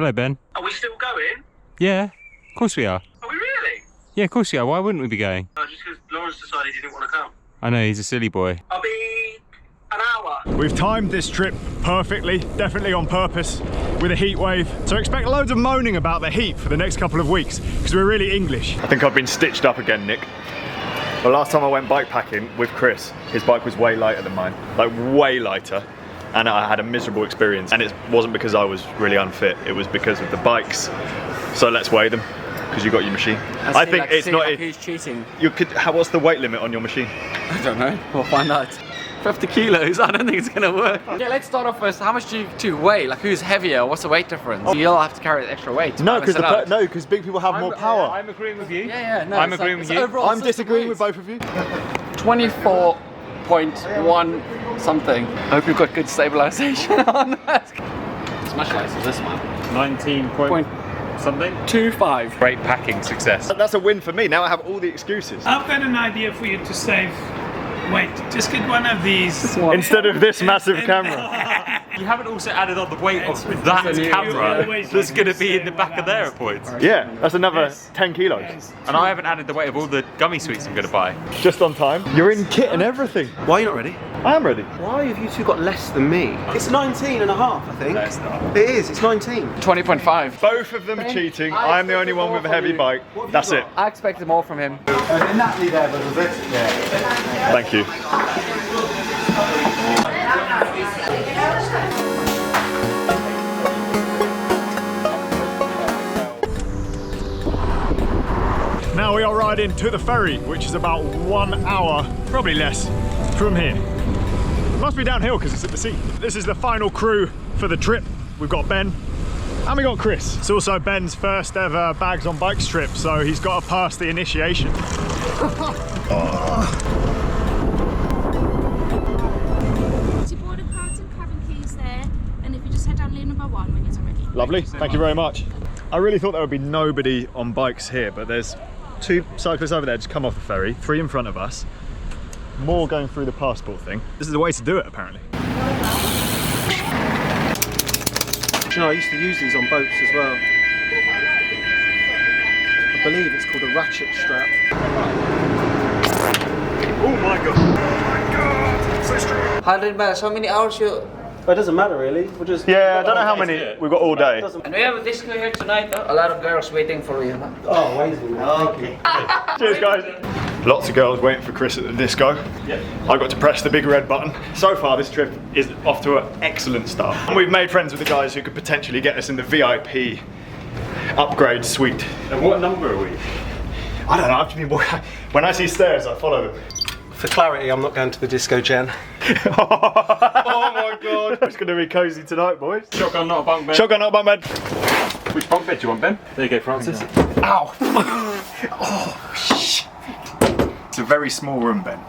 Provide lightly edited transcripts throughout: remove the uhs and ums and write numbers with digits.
Hello, Ben. Are we still going? Yeah, of course we are. Are we really? Yeah, of course we are. Why wouldn't we be going? Just because Lawrence decided he didn't want to come. I know, he's a silly boy. I'll be an hour. We've timed this trip perfectly, definitely on purpose, with a heat wave. So expect loads of moaning about the heat for the next couple of weeks, because we're really English. I think I've been stitched up again, Nick. The last time I went bikepacking with Chris, his bike was way lighter than mine, like way lighter. And I had a miserable experience. And it wasn't because I was really unfit, it was because of the bikes. So let's weigh them, because you got your machine. I think it's not. Who's cheating? You could. What's the weight limit on your machine? I don't know. We'll find out. 50 kilos. I don't think it's gonna work. Yeah, let's start off first. How much do you weigh? Like, who's heavier? What's the weight difference? Oh. You'll have to carry extra weight. No, because big people have more power. I'm agreeing with you. Yeah, no. I'm agreeing with you. I'm disagreeing with both of you. 24.1 something. I hope you've got good stabilization on that. Smash lights is this one. 19 point something. 2.5. Great packing success. That's a win for me. Now I have all the excuses. I've got an idea for you to save weight. Just get one of these. Instead of this massive camera. You haven't also added on the weight of that camera that's going to be in the back of there at points. Yeah, that's another 10 kilos. And I haven't added the weight of all the gummy sweets I'm going to buy. Just on time. You're in kit and everything. Why are you not ready? I am ready. Why have you two got less than me? It's 19 and a half, I think. No, it's not. It is, it's 19. 20.5. Both of them are cheating. I'm the only one with a heavy bike. That's it. I expected more from him. Thank you. Now we are riding to the ferry, which is about 1 hour, probably less, from here. Must be downhill because it's at the sea. This is the final crew for the trip. We've got Ben and we got Chris. It's also Ben's first ever Bags on Bikes trip, so he's got to pass the initiation. Lovely, thank you very much. I really thought there would be nobody on bikes here, but there's 2 cyclists over there just come off the ferry, 3 in front of us, more going through the passport thing. This is the way to do it, apparently. You know, I used to use these on boats as well. I believe it's called a ratchet strap. Oh my god! Oh my god! So strong! 100 miles, how many hours you... It doesn't matter really, we'll just... Yeah, I don't know how many we've got all day. And we have a disco here tonight, huh? A lot of girls waiting for you, huh? Oh, amazing. Thank you. Cheers guys! Lots of girls waiting for Chris at the disco. Yeah. I got to press the big red button. So far this trip is off to an excellent start. And we've made friends with the guys who could potentially get us in the VIP upgrade suite. And what number are we? I don't know, I've been when I see stairs I follow them. For clarity, I'm not going to the disco, Jen. Oh my god! It's going to be cosy tonight, boys. Shotgun, not a bunk bed. Shotgun, not a bunk bed. Which bunk bed do you want, Ben? There you go, Francis. Ow! Oh, shit. It's a very small room, Ben.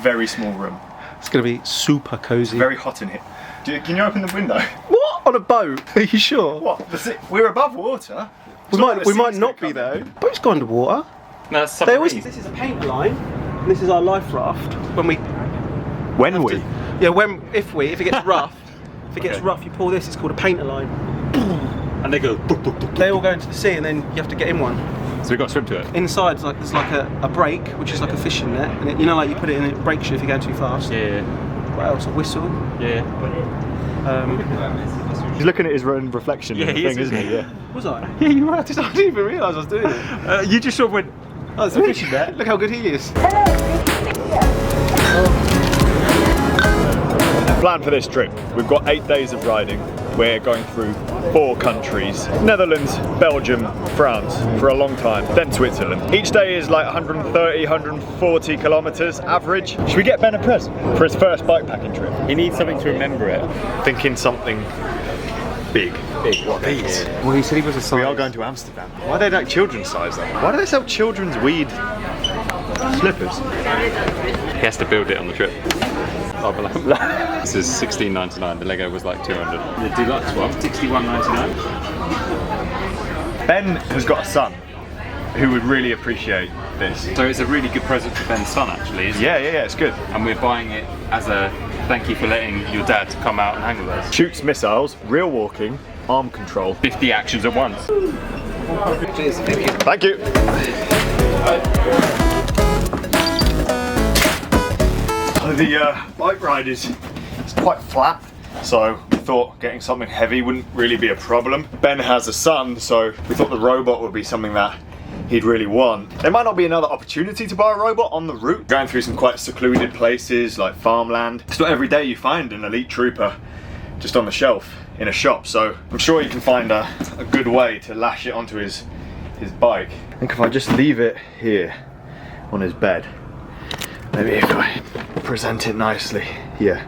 Very small room. It's going to be super cozy. Very hot in here. Can you open the window? What? On a boat? Are you sure? What? We're above water. We might not be though. Boats go underwater. No, that's submarine. This is a paint line. And this is our life raft. If it gets rough, you pull this. It's called a painter line. And they go. They all go into the sea, and then you have to get in one. So we got to swim to it. Inside, there's like a brake, which is like a fishing net, and you know, like you put it in, it breaks you if you're going too fast. Yeah. What else? A whistle. Yeah. He's looking at his own reflection in the thing, isn't he? Yeah. Was I? Yeah, you were. I didn't even realise I was doing it. You just sort of went. Oh, it's a fishing net. Look how good he is. Plan for this trip. We've got 8 days of riding. We're going through 4 countries. Netherlands, Belgium, France for a long time, then Switzerland. Each day is like 130, 140 kilometers average. Should we get Ben a present for his first bikepacking trip? He needs something to remember it. Thinking something big. What these? Well, he said he was a size. We are going to Amsterdam. Why are they like children's size though? Why do they sell children's weed slippers? He has to build it on the trip. This is $16.99. The Lego was like $200. The deluxe one, $61.99. Ben has got a son who would really appreciate this. So it's a really good present for Ben's son, actually. Isn't it? Yeah, it's good. And we're buying it as a thank you for letting your dad come out and hang with us. Shoots missiles, real walking, arm control. 50 actions at once. Cheers, thank you. Thank you. So the bike ride is quite flat, so we thought getting something heavy wouldn't really be a problem. Ben has a son, so we thought the robot would be something that he'd really want. There might not be another opportunity to buy a robot on the route. Going through some quite secluded places like farmland. It's not every day you find an elite trooper just on the shelf in a shop, so I'm sure he can find a good way to lash it onto his bike. I think if I just leave it here on his bed, maybe if I present it nicely here.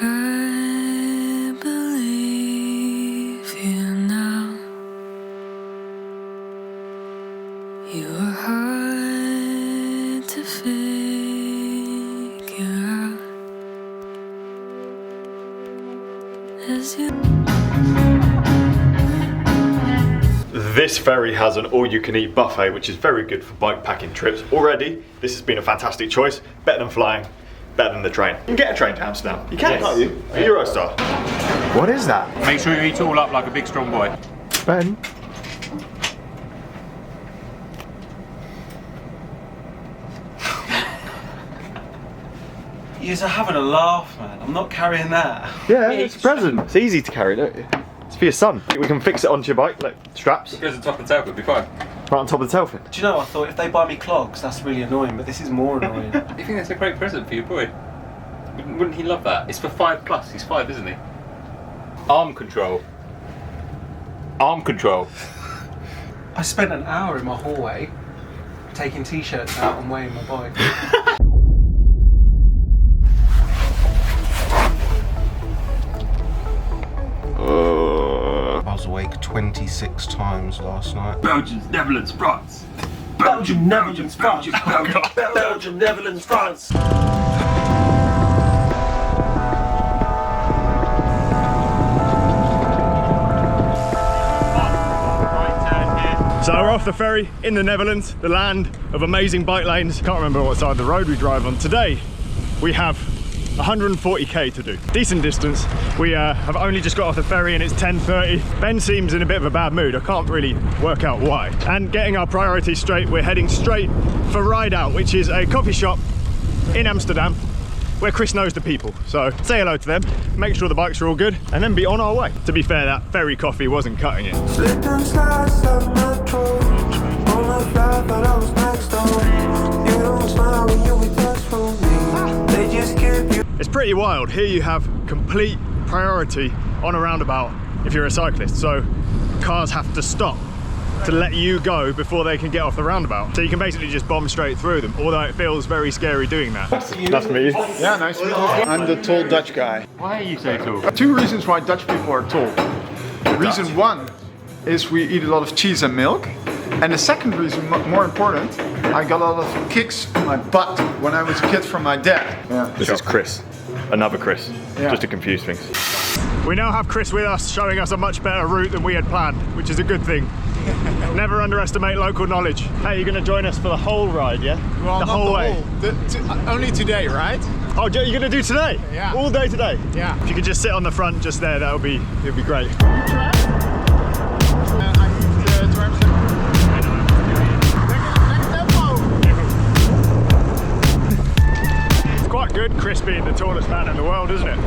I believe you now. You are hard to figure out as you. This ferry has an all-you-can-eat buffet, which is very good for bike packing trips. Already, this has been a fantastic choice. Better than flying, better than the train. You can get a train to Amsterdam. You can, can't you? A Eurostar. What is that? Make sure you eat it all up like a big strong boy. Ben? You're having a laugh, man. I'm not carrying that. Yeah, it's a present. It's easy to carry, don't you? It's for your son. We can fix it onto your bike, like straps. It goes on top of the tail, it'll be fine. Right on top of the tail fin. Do you know, I thought if they buy me clogs, that's really annoying, but this is more annoying. You think that's a great present for your boy? Wouldn't he love that? It's for 5+. He's 5, isn't he? Arm control. Arm control. I spent an hour in my hallway taking t-shirts out and weighing my bike. I was awake 26 times last night. Belgium, Netherlands, France. Belgium, Netherlands, France. Belgium, Netherlands, France. So we're off the ferry in the Netherlands, the land of amazing bike lanes. Can't remember what side of the road we drive on. Today, we have 140k to do. Decent distance. We have only just got off the ferry and it's 10:30. Ben seems in a bit of a bad mood. I can't really work out why. And getting our priorities straight, we're heading straight for Ride Out, which is a coffee shop in Amsterdam where Chris knows the people. So say hello to them, make sure the bikes are all good, and then be on our way. To be fair, that ferry coffee wasn't cutting it. It's pretty wild. Here you have complete priority on a roundabout if you're a cyclist. So cars have to stop to let you go before they can get off the roundabout. So you can basically just bomb straight through them, although it feels very scary doing that. Nice to meet you. Yeah, nice to meet you. I'm the tall Dutch guy. Why are you so tall? Two reasons why Dutch people are tall. Reason one is we eat a lot of cheese and milk. And the second reason, more important, I got a lot of kicks in my butt when I was a kid from my dad. Yeah. This is Chris. Another Chris, just to confuse things. We now have Chris with us, showing us a much better route than we had planned, which is a good thing. Never underestimate local knowledge. Hey, you're going to join us for the whole ride, yeah? Well, the not whole way. Only today, right? Oh, you're going to do today? Yeah. All day today? Yeah. If you could just sit on the front just there, it'd be great. It's quite good, Chris being the tallest man in the world, isn't it?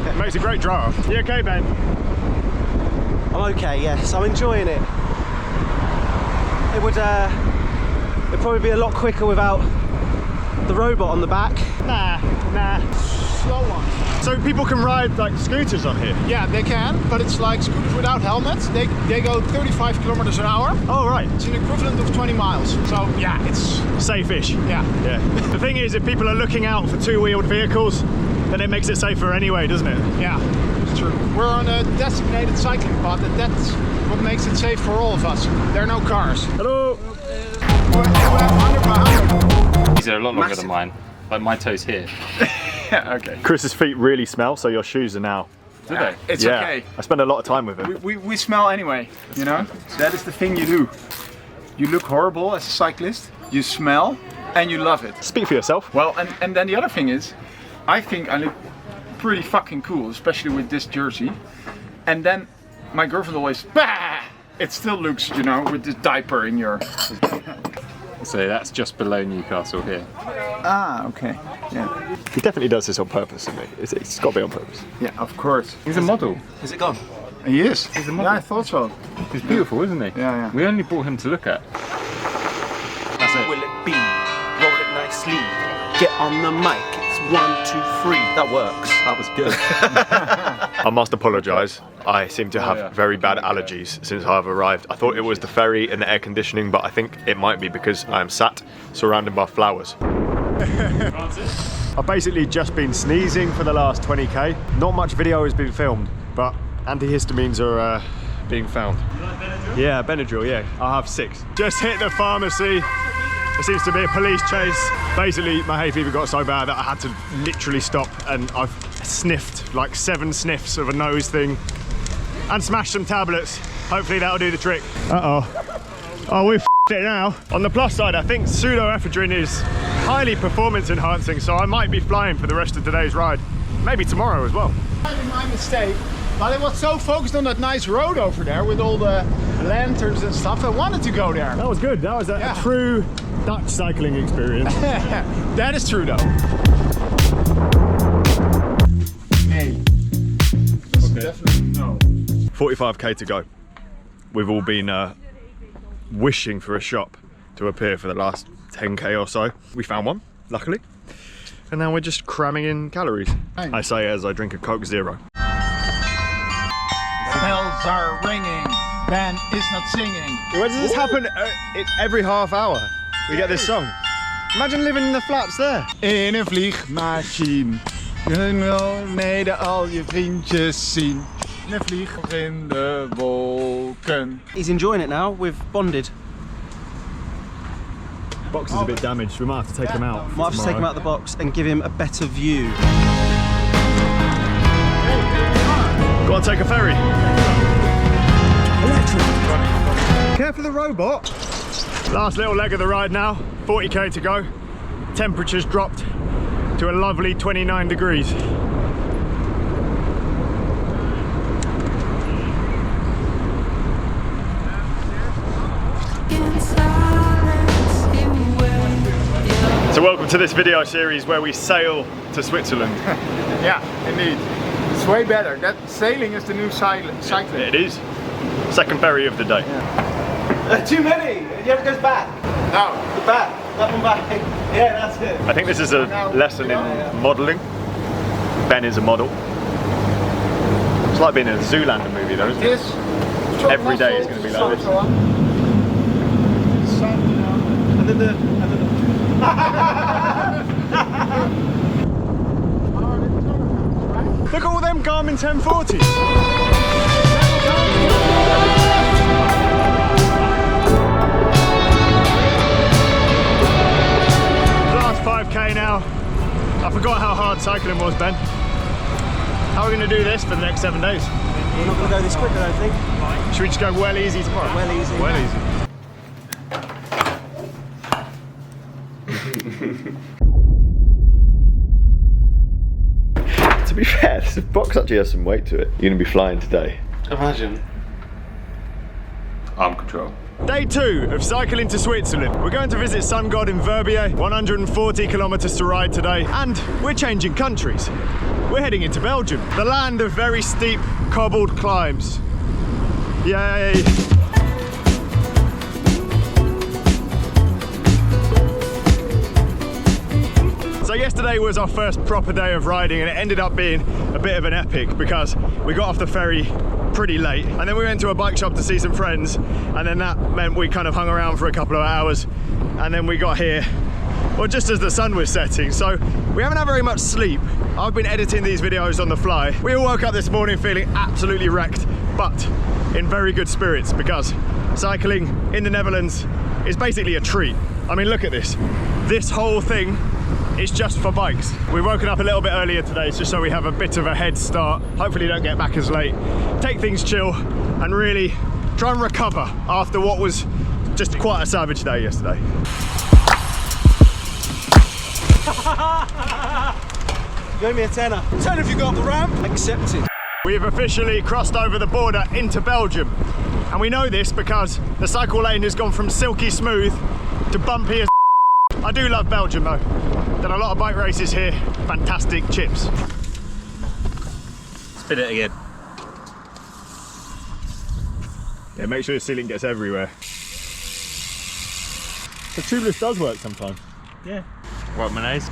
It makes a great drive. You okay, Ben? I'm okay, yes. I'm enjoying it. It'd probably be a lot quicker without the robot on the back. Nah. Slow one. So people can ride like scooters on here? Yeah, they can, but it's like scooters without helmets. They go 35 kilometers an hour. Oh, right. It's an equivalent of 20 miles. So yeah, it's safe-ish. Yeah. The thing is, if people are looking out for two-wheeled vehicles, then it makes it safer anyway, doesn't it? Yeah, it's true. We're on a designated cycling path, and that's what makes it safe for all of us. There are no cars. Hello. These are a lot longer than mine. Like my toes here. Yeah, okay. Chris's feet really smell, so your shoes are now. Do they? It's okay. I spend a lot of time with him. We smell anyway, you know? That is the thing you do. You look horrible as a cyclist, you smell, and you love it. Speak for yourself. Well, and then the other thing is, I think I look pretty fucking cool, especially with this jersey. And then my girlfriend always, bah! It still looks, you know, with this diaper in your... So that's just below Newcastle here. Ah, okay. Yeah. He definitely does this on purpose, isn't he? It's got to be on purpose. Yeah, of course. He's a model. Is it gone? He is. He's a model. Yeah, I thought so. He's beautiful, isn't he? Yeah, yeah. We only brought him to look at. That's it. Will it be? Roll it nicely. Get on the mic. It's 1, 2, 3. That works. That was good. I must apologise. I seem to have very bad allergies since I've arrived. I thought it was the ferry and the air conditioning, but I think it might be because I am sat surrounded by flowers. I've basically just been sneezing for the last 20k. Not much video has been filmed, but antihistamines are being found. Yeah, Benadryl, yeah. I'll have 6. Just hit the pharmacy. There seems to be a police chase. Basically, my hay fever got so bad that I had to literally stop, and I've sniffed like 7 sniffs of a nose thing and smashed some tablets. Hopefully that'll do the trick. Uh-oh. Oh, we've f***ed it now. On the plus side, I think pseudoephedrine is highly performance enhancing, so I might be flying for the rest of today's ride. Maybe tomorrow as well. My mistake, but I was so focused on that nice road over there with all the lanterns and stuff, I wanted to go there. That was good. That was a true Dutch cycling experience. That is true though. Hey. Definitely no. 45k to go. We've all been wishing for a shop to appear for the last 10k or so. We found one, luckily. And now we're just cramming in calories. I say as I drink a Coke Zero. Bells are ringing, band is not singing. Where does this happen? It's every half hour. We get this song. Imagine living in the flats there. In een vliegmachine. Je wil mede al je vriendjes zien. In een vlieg in de wolken. He's enjoying it now. We've bonded. Box is a bit damaged. We might have to take him out. Might have to take him out of the box and give him a better view. Go on, take a ferry. Electric. Careful of the robot. Last little leg of the ride now. 40k to go. Temperature's dropped to a lovely 29 degrees. So welcome to this video series where we sail to Switzerland. Yeah, indeed. It's way better. That sailing is the new cycling. It is. Second ferry of the day. Yeah. Too many. The other goes back. No. The back. That one back. Yeah, that's it. I think this is a lesson in modelling. Ben is a model. It's like being in a Zoolander movie though, isn't it? Yes. Every day is going to be like this. And then the Look at all them Garmin 1040s. Last 5k now. I forgot how hard cycling was, Ben. How are we going to do this for the next 7 days? We're not going to go this quick, I don't think. Should we just go well easy tomorrow? Well easy. Well easy. To be fair, this box actually has some weight to it. You're going to be flying today. Imagine. Arm control. Day 2 of cycling to Switzerland. We're going to visit Sun God in Verbier, 140 kilometers to ride today, and we're changing countries. We're heading into Belgium, the land of very steep, cobbled climbs. Yay! So yesterday was our first proper day of riding, and it ended up being a bit of an epic because we got off the ferry pretty late and then we went to a bike shop to see some friends, and then that meant we kind of hung around for a couple of hours, and then we got here, well, just as the sun was setting, so we haven't had very much sleep. I've been editing these videos on the fly. We all woke up this morning feeling absolutely wrecked, but in very good spirits because cycling in the Netherlands is basically a treat. I mean, look at this. This whole thing is just for bikes. We've woken up a little bit earlier today just so we have a bit of a head start. Hopefully don't get back as late. Take things chill and really try and recover after what was just quite a savage day yesterday. You owe me a tenner. Tenner if you go up the ramp. Accepted. We've officially crossed over the border into Belgium. And we know this because the cycle lane has gone from silky smooth to bumpy as I do love Belgium though. Done a lot of bike races here. Fantastic chips. Spin it again. Yeah, make sure the sealing gets everywhere. The tubeless does work sometimes. Yeah. What mayonnaise?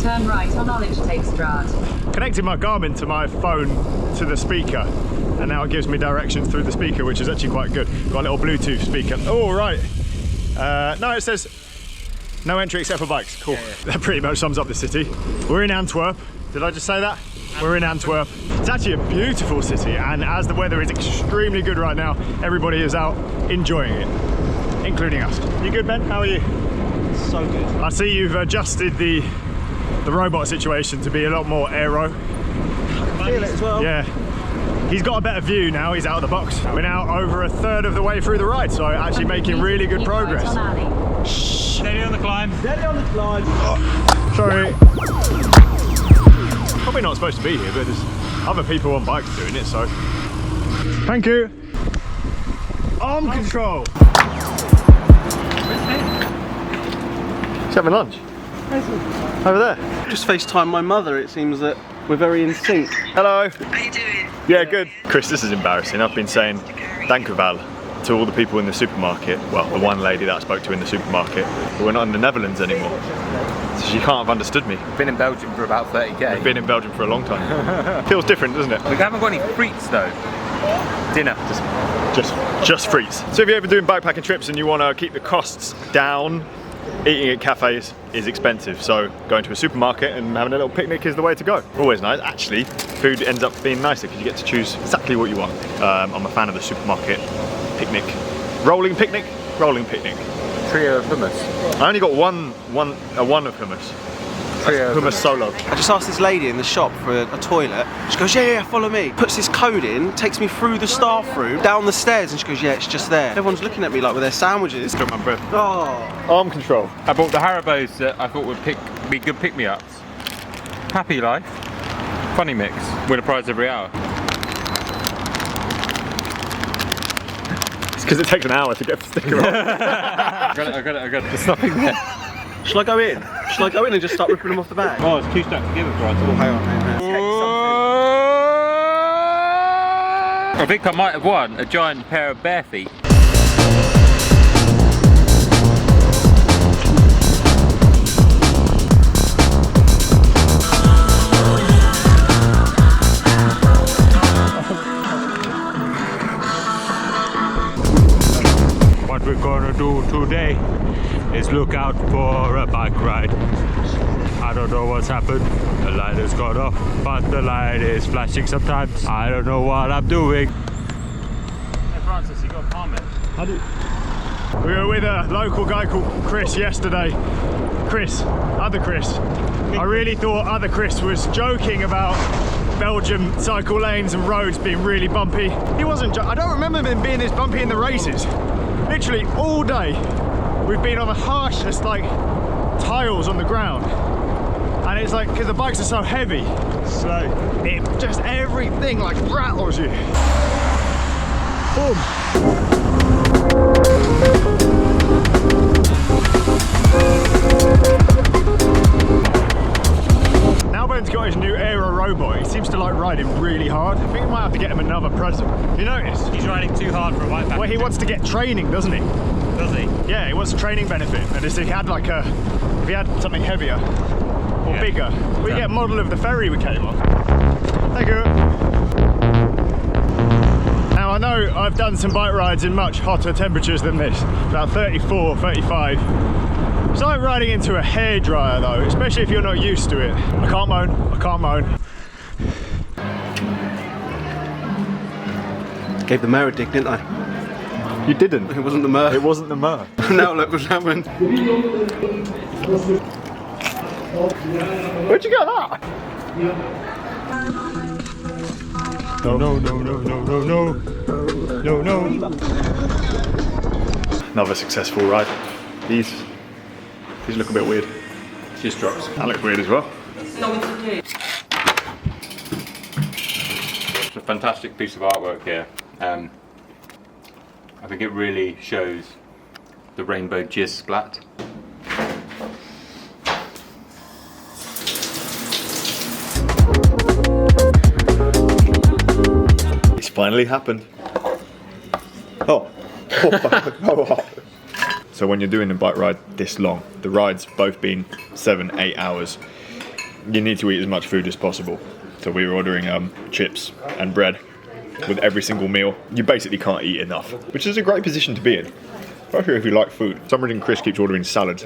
Turn right on Knowledge Take Strat. Connected my Garmin to my phone to the speaker, and now it gives me directions through the speaker, which is actually quite good. Got a little Bluetooth speaker. Oh, right. No, it says no entry except for bikes. Cool. Yeah. That pretty much sums up the city. We're in Antwerp. Did I just say that? We're in Antwerp. It's actually a beautiful city, and as the weather is extremely good right now, everybody is out enjoying it, including us. You good, Ben? How are you? So good. I see you've adjusted the robot situation to be a lot more aero. Feel it as well. Yeah. He's got a better view now, he's out of the box. We're now over a third of the way through the ride, so actually making really good progress. Steady on the climb. Steady on the climb. Oh, sorry. Probably not supposed to be here, but there's other people on bikes doing it, so. Thank you. Arm control. She's having lunch. Over there. Just FaceTime my mother. It seems that we're very in sync. Hello. How you doing? Yeah, good. Chris, this is embarrassing. I've been saying dankjewel to all the people in the supermarket. Well, the one lady that I spoke to in the supermarket. But we're not in the Netherlands anymore. So she can't have understood me. Been in Belgium for about 30k. I've been in Belgium for a long time. Feels different, doesn't it? We haven't got any frites though. Dinner. Just frites. So if you're ever doing backpacking trips and you want to keep the costs down, eating at cafes is expensive, so going to a supermarket and having a little picnic is the way to go. Always nice. Actually, food ends up being nicer because you get to choose exactly what you want. I'm a fan of the supermarket picnic. Rolling picnic? Rolling picnic. Trio of hummus. I only got one of hummus. Hummus solo. I just asked this lady in the shop for a toilet. She goes, yeah, follow me. Puts this code in, takes me through the staff room, down the stairs, and she goes, yeah, it's just there. Everyone's looking at me like with their sandwiches. Got my breath. Oh. Arm control. I bought the Haribos that I thought would be good pick-me-ups. Happy Life. Funny Mix. Win a prize every hour. It's because it takes an hour to get the sticker off. I got it. There's nothing there. Shall I go in? Shall I go in and just start ripping them off the bag? Oh, it's too stuck together for us. Oh, hang on. I think I might have won a giant pair of bare feet. What we're gonna do today is look out for a bike ride. I don't know what's happened. The light has gone off, but the light is flashing sometimes. I don't know what I'm doing. Hey Francis, you got a palm in? We were with a local guy called Chris yesterday. Other Chris. I really thought other Chris was joking about Belgium cycle lanes and roads being really bumpy. He wasn't. I don't remember them being this bumpy in the races. Literally all day we've been on the harshest like tiles on the ground, and it's like because the bikes are so heavy, so it just everything like rattles you. Boom. Now Ben's got his new aero robot. He seems to like riding really hard. I think we might have to get him another present. You notice? He's riding too hard for a bike pack. Well, he wants to get training, doesn't he? Does he? Yeah, he wants a training benefit. And if he had like if he had something heavier or bigger, we get a model of the Ferry we came on. Thank you. Now I know I've done some bike rides in much hotter temperatures than this, about 34, 35. It's like riding into a hairdryer though, especially if you're not used to it. I can't moan. Gave the mayor a dig, didn't I? You didn't. It wasn't the mayor. It wasn't the mayor. Now look what's happened. Where'd you get that? No, no, no, no, no, no, no, no, no. Another successful ride. These look a bit weird. Just drops. That look weird as well. No, it's okay. It's a fantastic piece of artwork here. I think it really shows the rainbow jizz splat. It's finally happened. Oh. So when you're doing a bike ride this long, the rides both being 7-8 hours, you need to eat as much food as possible. So we were ordering chips and bread with every single meal. You basically can't eat enough, which is a great position to be in, especially if you like food. For some reason Chris keeps ordering salads.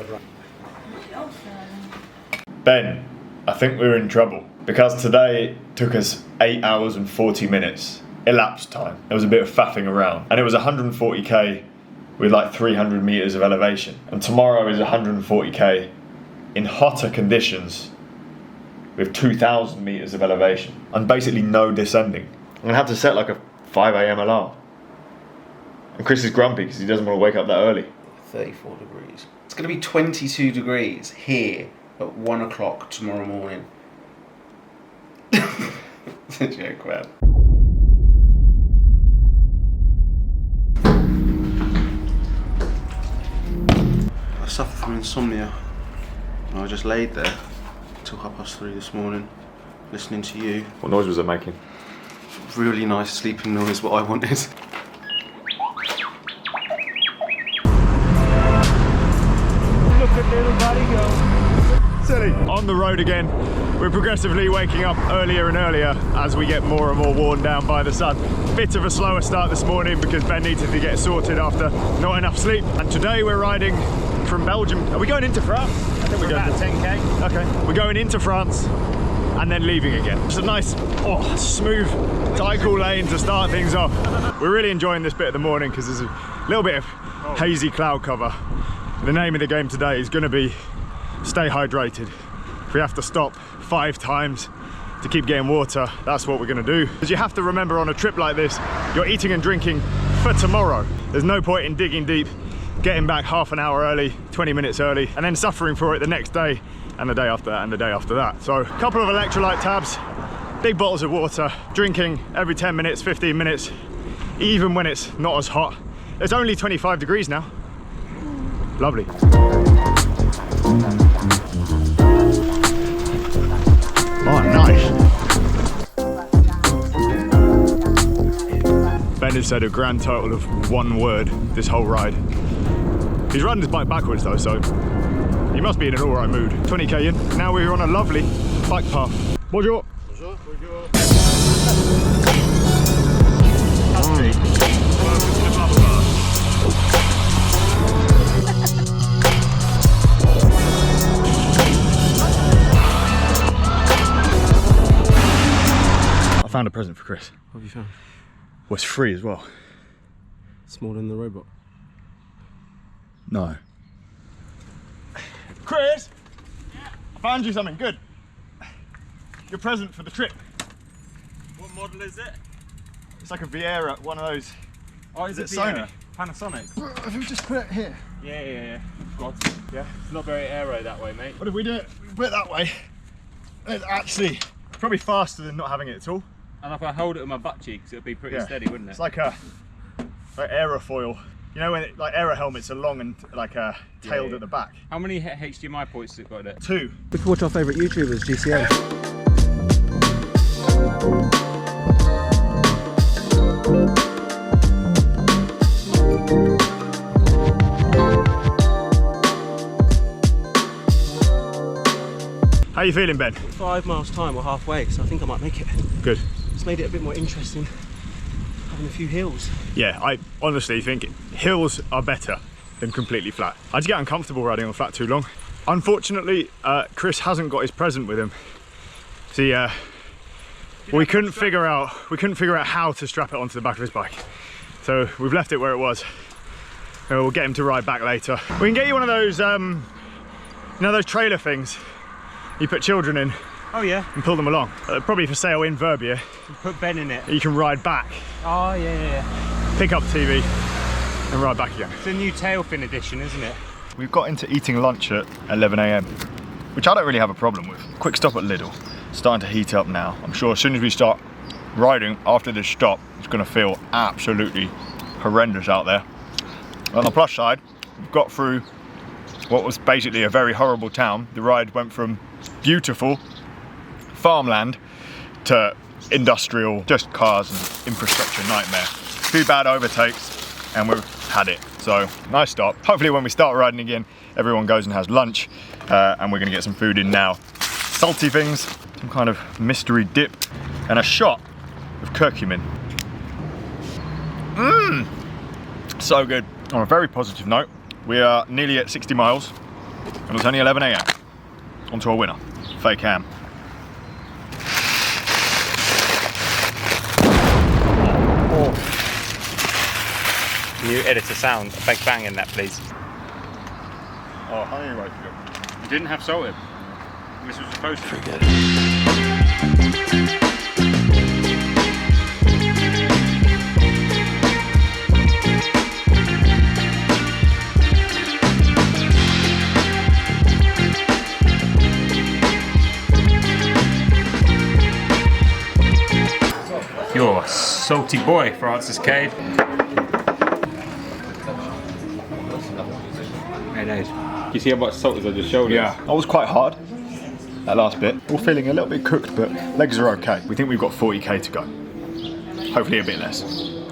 Ben, I think we're in trouble because today took us 8 hours and 40 minutes elapsed time. There was a bit of faffing around, and it was 140k with like 300 meters of elevation, and tomorrow is 140k in hotter conditions with 2,000 meters of elevation and basically no descending. I'm gonna have to set like a 5 a.m. alarm. And Chris is grumpy because he doesn't want to wake up that early. 34 degrees. It's going to be 22 degrees here at 1 o'clock tomorrow morning. It's a joke, man. I suffer from insomnia. And I just laid there till 3:30 this morning, listening to you. What noise was it making? Really nice sleeping noise, what I wanted. Look at little buddy go. Silly. On the road again. We're progressively waking up earlier and earlier as we get more and more worn down by the sun. Bit of a slower start this morning because Ben needed to get sorted after not enough sleep. And today we're riding from Belgium. Are we going into France? I think we're going about 10k. Okay. We're going into France and then leaving again. Just a nice, smooth, tight, cool lane to start things off. We're really enjoying this bit of the morning because there's a little bit of hazy cloud cover. The name of the game today is going to be stay hydrated. If we have to stop 5 times to keep getting water, that's what we're going to do. Because you have to remember on a trip like this, you're eating and drinking for tomorrow. There's no point in digging deep, getting back half an hour early, 20 minutes early, and then suffering for it the next day, and the day after that, and the day after that. So a couple of electrolyte tabs, big bottles of water, drinking every 10 minutes, 15 minutes, even when it's not as hot. It's only 25 degrees now. Lovely. Oh, nice. Ben has said a grand total of 1 word this whole ride. He's riding his bike backwards though, so he must be in an alright mood. 20k in. Now we're on a lovely bike path. Bonjour. Bonjour. Bonjour. I found a present for Chris. What have you found? Well, it's free as well. Smaller than the robot. No. Chris! Yeah. I found you something good. Your present for the trip. What model is it? It's like a Viera, one of those. Oh, is it Sony? Panasonic? If we just put it here. Yeah. God. Yeah. It's not very aero that way, mate. What if we do it? We put it that way. It's actually probably faster than not having it at all. And if I hold it with my butt cheeks, it'd be pretty steady, wouldn't it? It's like aerofoil. You know when aero helmets are long and tailed at the back. How many HDMI ports has it got in it? 2. two. We can watch our favourite YouTubers, GCN. How are you feeling, Ben? 5 miles time, we're halfway, so I think I might make it. Good. It's made it a bit more interesting having a few hills. Yeah, I honestly think hills are better than completely flat. I just get uncomfortable riding on flat too long. Unfortunately, Chris hasn't got his present with him. See, we couldn't figure out how to strap it onto the back of his bike. So we've left it where it was. And we'll get him to ride back later. We can get you one of those, you know, those trailer things You put children in Oh yeah. and pull them along. Probably for sale in Verbia. You put Ben in it. You can ride back, Oh yeah. pick up the TV and ride back again. It's a new tail fin edition, isn't it? We've got into eating lunch at 11 AM, which I don't really have a problem with. Quick stop at Lidl, starting to heat up now. I'm sure as soon as we start riding after this stop, it's gonna feel absolutely horrendous out there. On the plus side, we've got through what was basically a very horrible town. The ride went from beautiful farmland to industrial, just cars and infrastructure nightmare. A few bad overtakes and we've had it. So nice stop. Hopefully when we start riding again, everyone goes and has lunch and we're gonna get some food in now. Salty things, some kind of mystery dip and a shot of curcumin. So good. On a very positive note, we are nearly at 60 miles and it's only 11 AM. On to a winner, fake ham. Can you edit a sound, a big bang in that, please? Oh, honey, right. You didn't have salt in. This was supposed to. Forget it. You're a salty boy, Francis Cade. Very nice. You see how much salt is on your shoulder? Yeah, that was quite hard, that last bit. We're feeling a little bit cooked, but legs are okay. We think we've got 40k to go. Hopefully a bit less.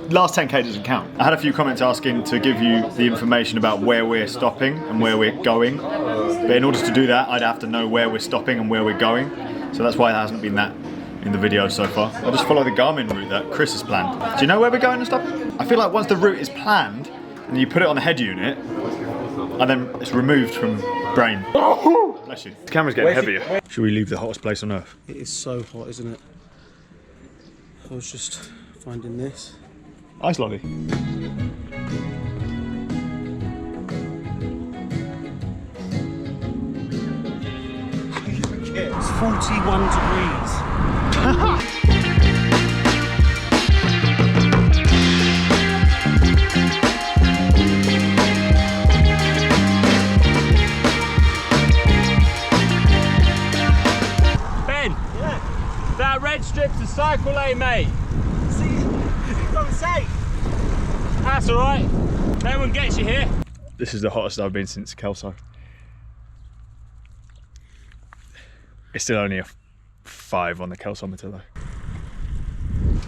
Last 10k doesn't count. I had a few comments asking to give you the information about where we're stopping and where we're going. But in order to do that, I'd have to know where we're stopping and where we're going. So that's why there hasn't been that in the video so far. I just follow the Garmin route that Chris has planned. Do you know where we're going and stopping? I feel like once the route is planned and you put it on the head unit and then it's removed from brain. Bless you. The camera's getting heavier. Should we leave the hottest place on earth? It is so hot, isn't it? I was just finding this. Ice lolly. It's 41 degrees. Ben! Yeah? That red strip's a cycle lane, mate. See, it's unsafe. That's alright. No one gets you here. This is the hottest I've been since Kelso. It's still only a 5 on the Kelsometer though.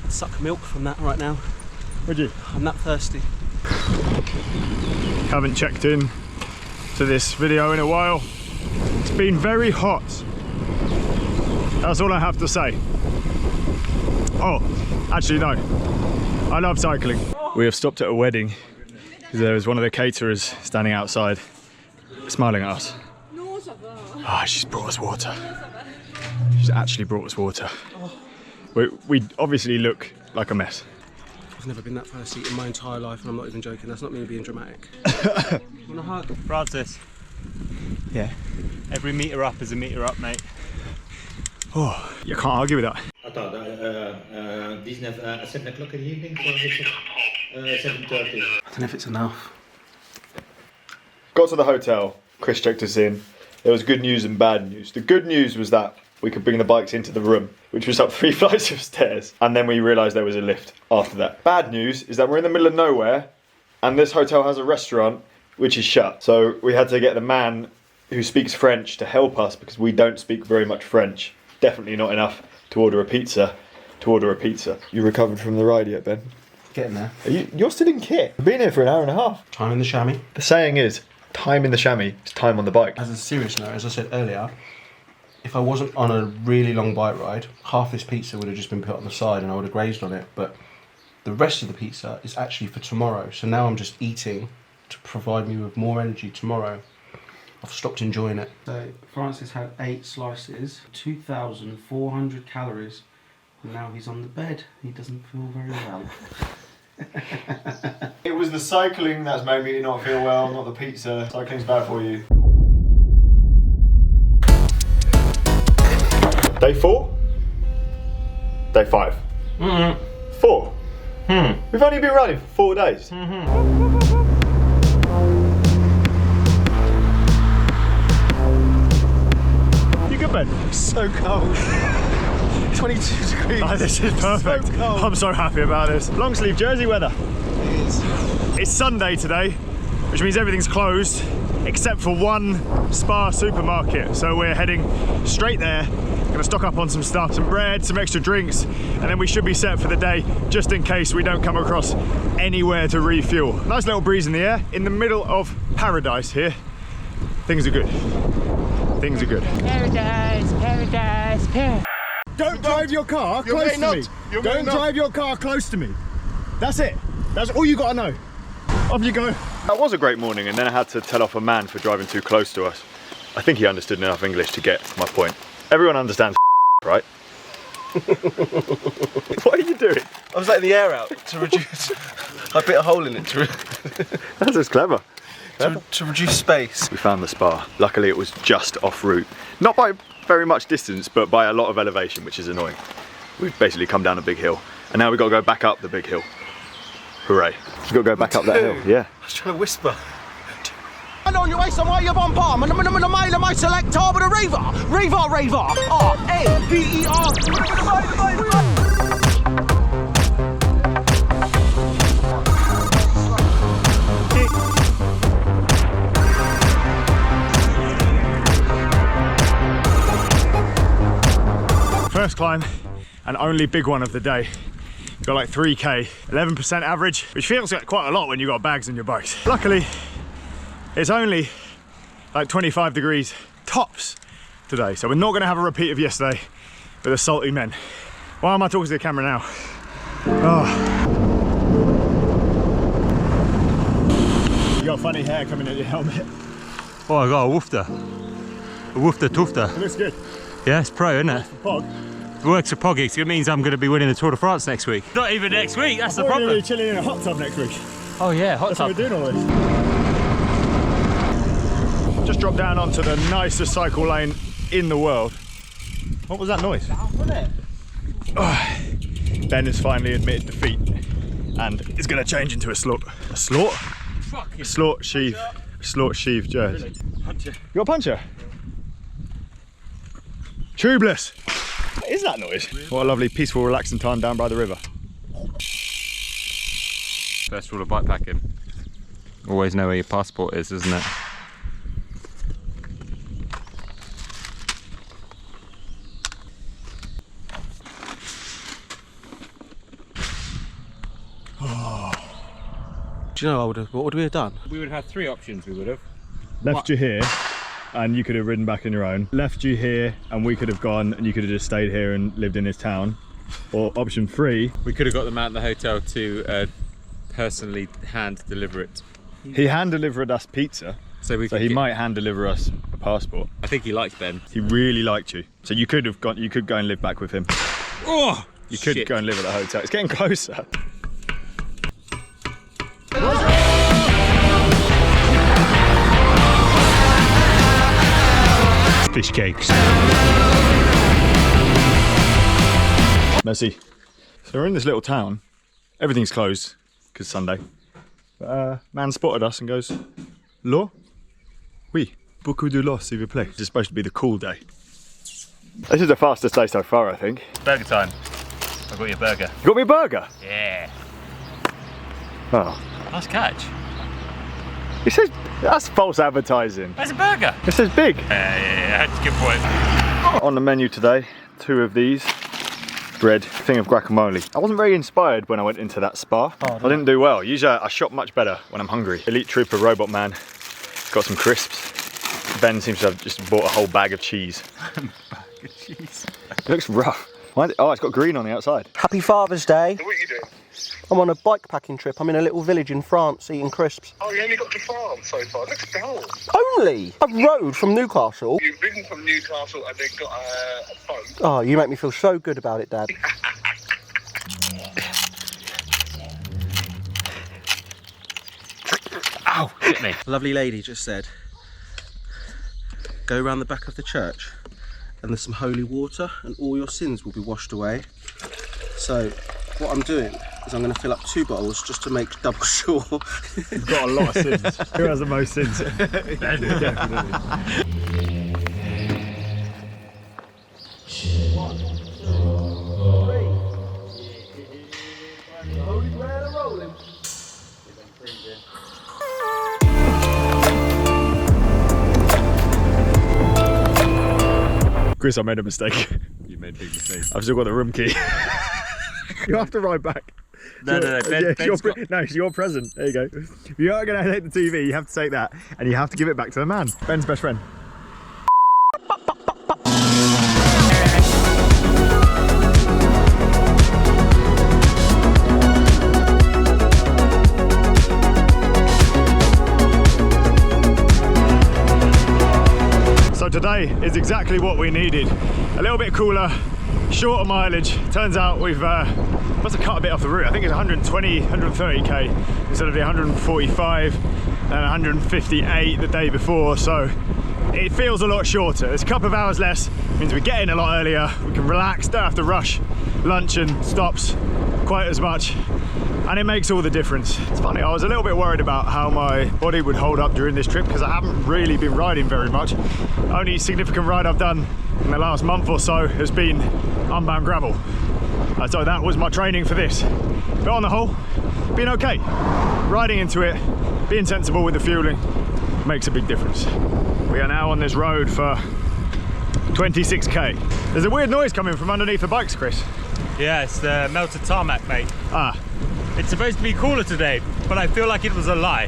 I'd suck milk from that right now. Would you? I'm that thirsty. Haven't checked in to this video in a while. It's been very hot. That's all I have to say. Oh, actually no. I love cycling. We have stopped at a wedding because there was one of the caterers standing outside smiling at us. Ah, she's brought us water. She's actually brought us water. We obviously look like a mess. I've never been that thirsty in my entire life, and I'm not even joking. That's not me being dramatic. Want a hug? Francis. Yeah. Every metre up is a metre up, mate. Oh, you can't argue with that. I thought these at 7 o'clock in the evening, so it's 7:30. I don't know if it's enough. Got to the hotel, Chris checked us in. There was good news and bad news. The good news was that we could bring the bikes into the room, which was up 3 flights of stairs. And then we realised there was a lift after that. Bad news is that we're in the middle of nowhere and this hotel has a restaurant which is shut. So we had to get the man who speaks French to help us because we don't speak very much French. Definitely not enough to order a pizza. You recovered from the ride yet, Ben? Getting there. You're still in kit. You've been here for an hour and a half. Time in the chamois. The saying is, time in the chamois is time on the bike. As a serious note, as I said earlier, if I wasn't on a really long bike ride, half this pizza would have just been put on the side and I would have grazed on it. But the rest of the pizza is actually for tomorrow. So now I'm just eating to provide me with more energy tomorrow. I've stopped enjoying it. So Francis had 8 slices, 2,400 calories, and now he's on the bed. He doesn't feel very well. It was the cycling that's made me not feel well, not the pizza. Cycling's bad for you. Day 4? Day 5? 4? We've only been running for 4 days. You good, Ben? So cold. 22 degrees. Oh, this is perfect. So cold. I'm so happy about this. Long sleeve jersey weather. It is. It's Sunday today, which means everything's closed except for one Spa supermarket. So we're heading straight there. Gonna stock up on some stuff, some bread, some extra drinks, and then we should be set for the day, just in case we don't come across anywhere to refuel. Nice little breeze in the air, in the middle of paradise here. Things are good. Things are good. Paradise, paradise, paradise. Don't drive your car close to me. Don't drive your car close to me. That's it. That's all you gotta know. Off you go. That was a great morning, and then I had to tell off a man for driving too close to us. I think he understood enough English to get my point. Everyone understands, right? What are you doing? I was letting the air out to reduce. I bit a hole in it to That's just clever. to reduce space. We found the spa. Luckily it was just off route. Not by very much distance, but by a lot of elevation, which is annoying. We've basically come down a big hill, and now we've got to go back up the big hill. Hooray. We've got to go back up that hill, yeah. I was trying to whisper. And on your way somewhere you're on palm and my select with a Reaver. R-A-V-E-R. First climb and only big one of the day. Got like 3k, 11% average, which feels like quite a lot when you've got bags on your bikes. Luckily, it's only like 25 degrees tops today, so we're not going to have a repeat of yesterday with the salty men. Why am I talking to the camera now? Oh. You got funny hair coming out your helmet. Oh, I got a woofter. A woofter toofter. It looks good. Yeah, it's pro, isn't it? Pog. It works for Poggies. It means I'm going to be winning the Tour de France next week. Not even next week, that's the We're problem. going to be chilling in a hot tub next week. Oh yeah, hot That's tub. why we're doing all this. Just dropped down onto the nicest cycle lane in the world. What was that noise? Oh, Ben has finally admitted defeat and is going to change into a slort. A slort? A slort sheave. Slort sheave jersey. You got a puncher? Tubeless. What is that noise? What a lovely, peaceful, relaxing time down by the river. First rule of bikepacking. Always know where your passport is, isn't it? Do you know what would we have done? We would have 3 options, we would have. Left you here and you could have ridden back on your own. Left you here and we could have gone and you could have just stayed here and lived in his town. Or option 3. We could have got them out of the hotel to personally hand deliver it. He hand delivered us pizza. So he might hand deliver us a passport. I think he likes Ben. He really liked you. So you could have gone, you could go and live back with him. Oh! You could go and live at the hotel. It's getting closer. Fish cakes. Merci. So we're in this little town. Everything's closed because Sunday. But man spotted us and goes, "L'eau? Oui, beaucoup de l'eau, s'il vous plaît." It's supposed to be the cool day. This is the fastest day so far, I think. Burger time. I got your burger. You got me a burger? Yeah. Oh. Nice catch. It says, that's false advertising. That's a burger. It says big. Yeah, that's a good point. On the menu today, 2 of these. Bread, thing of guacamole. I wasn't very inspired when I went into that spa. I didn't do well. Usually I shop much better when I'm hungry. Elite Trooper Robot Man got some crisps. Ben seems to have just bought a whole bag of cheese. Bag of cheese. It looks rough. Oh, it's got green on the outside. Happy Father's Day. What are you doing? I'm on a bike packing trip. I'm in a little village in France eating crisps. Oh, you only got to France so far. Let's go. Only? I rode from Newcastle. You've ridden from Newcastle and then got a boat. Oh, you make me feel so good about it, Dad. Ow, hit me. A lovely lady just said, go round the back of the church and there's some holy water, and all your sins will be washed away. So what I'm doing is I'm going to fill up 2 bottles just to make double sure. You've got a lot of sins. Who has the most sins? Chris, I made a mistake. You made a big mistake. I've still got the room key. You have to ride back. No, it's your present. There you go. If you are going to take the TV, you have to take that and you have to give it back to the man. Ben's best friend. So today is exactly what we needed. A little bit cooler, shorter mileage. Turns out we've must have cut a bit off the route. I think it's 120, 130k instead of the 145 and 158 the day before. So it feels a lot shorter. It's a couple of hours less, means we get in a lot earlier, we can relax, don't have to rush lunch and stops quite as much. And it makes all the difference. It's funny, I was a little bit worried about how my body would hold up during this trip because I haven't really been riding very much. Only significant ride I've done in the last month or so has been unbound gravel. So that was my training for this. But on the whole, being okay. Riding into it, being sensible with the fueling makes a big difference. We are now on this road for 26k. There's a weird noise coming from underneath the bikes, Chris. Yeah, it's the melted tarmac, mate. Ah. It's supposed to be cooler today, but I feel like it was a lie.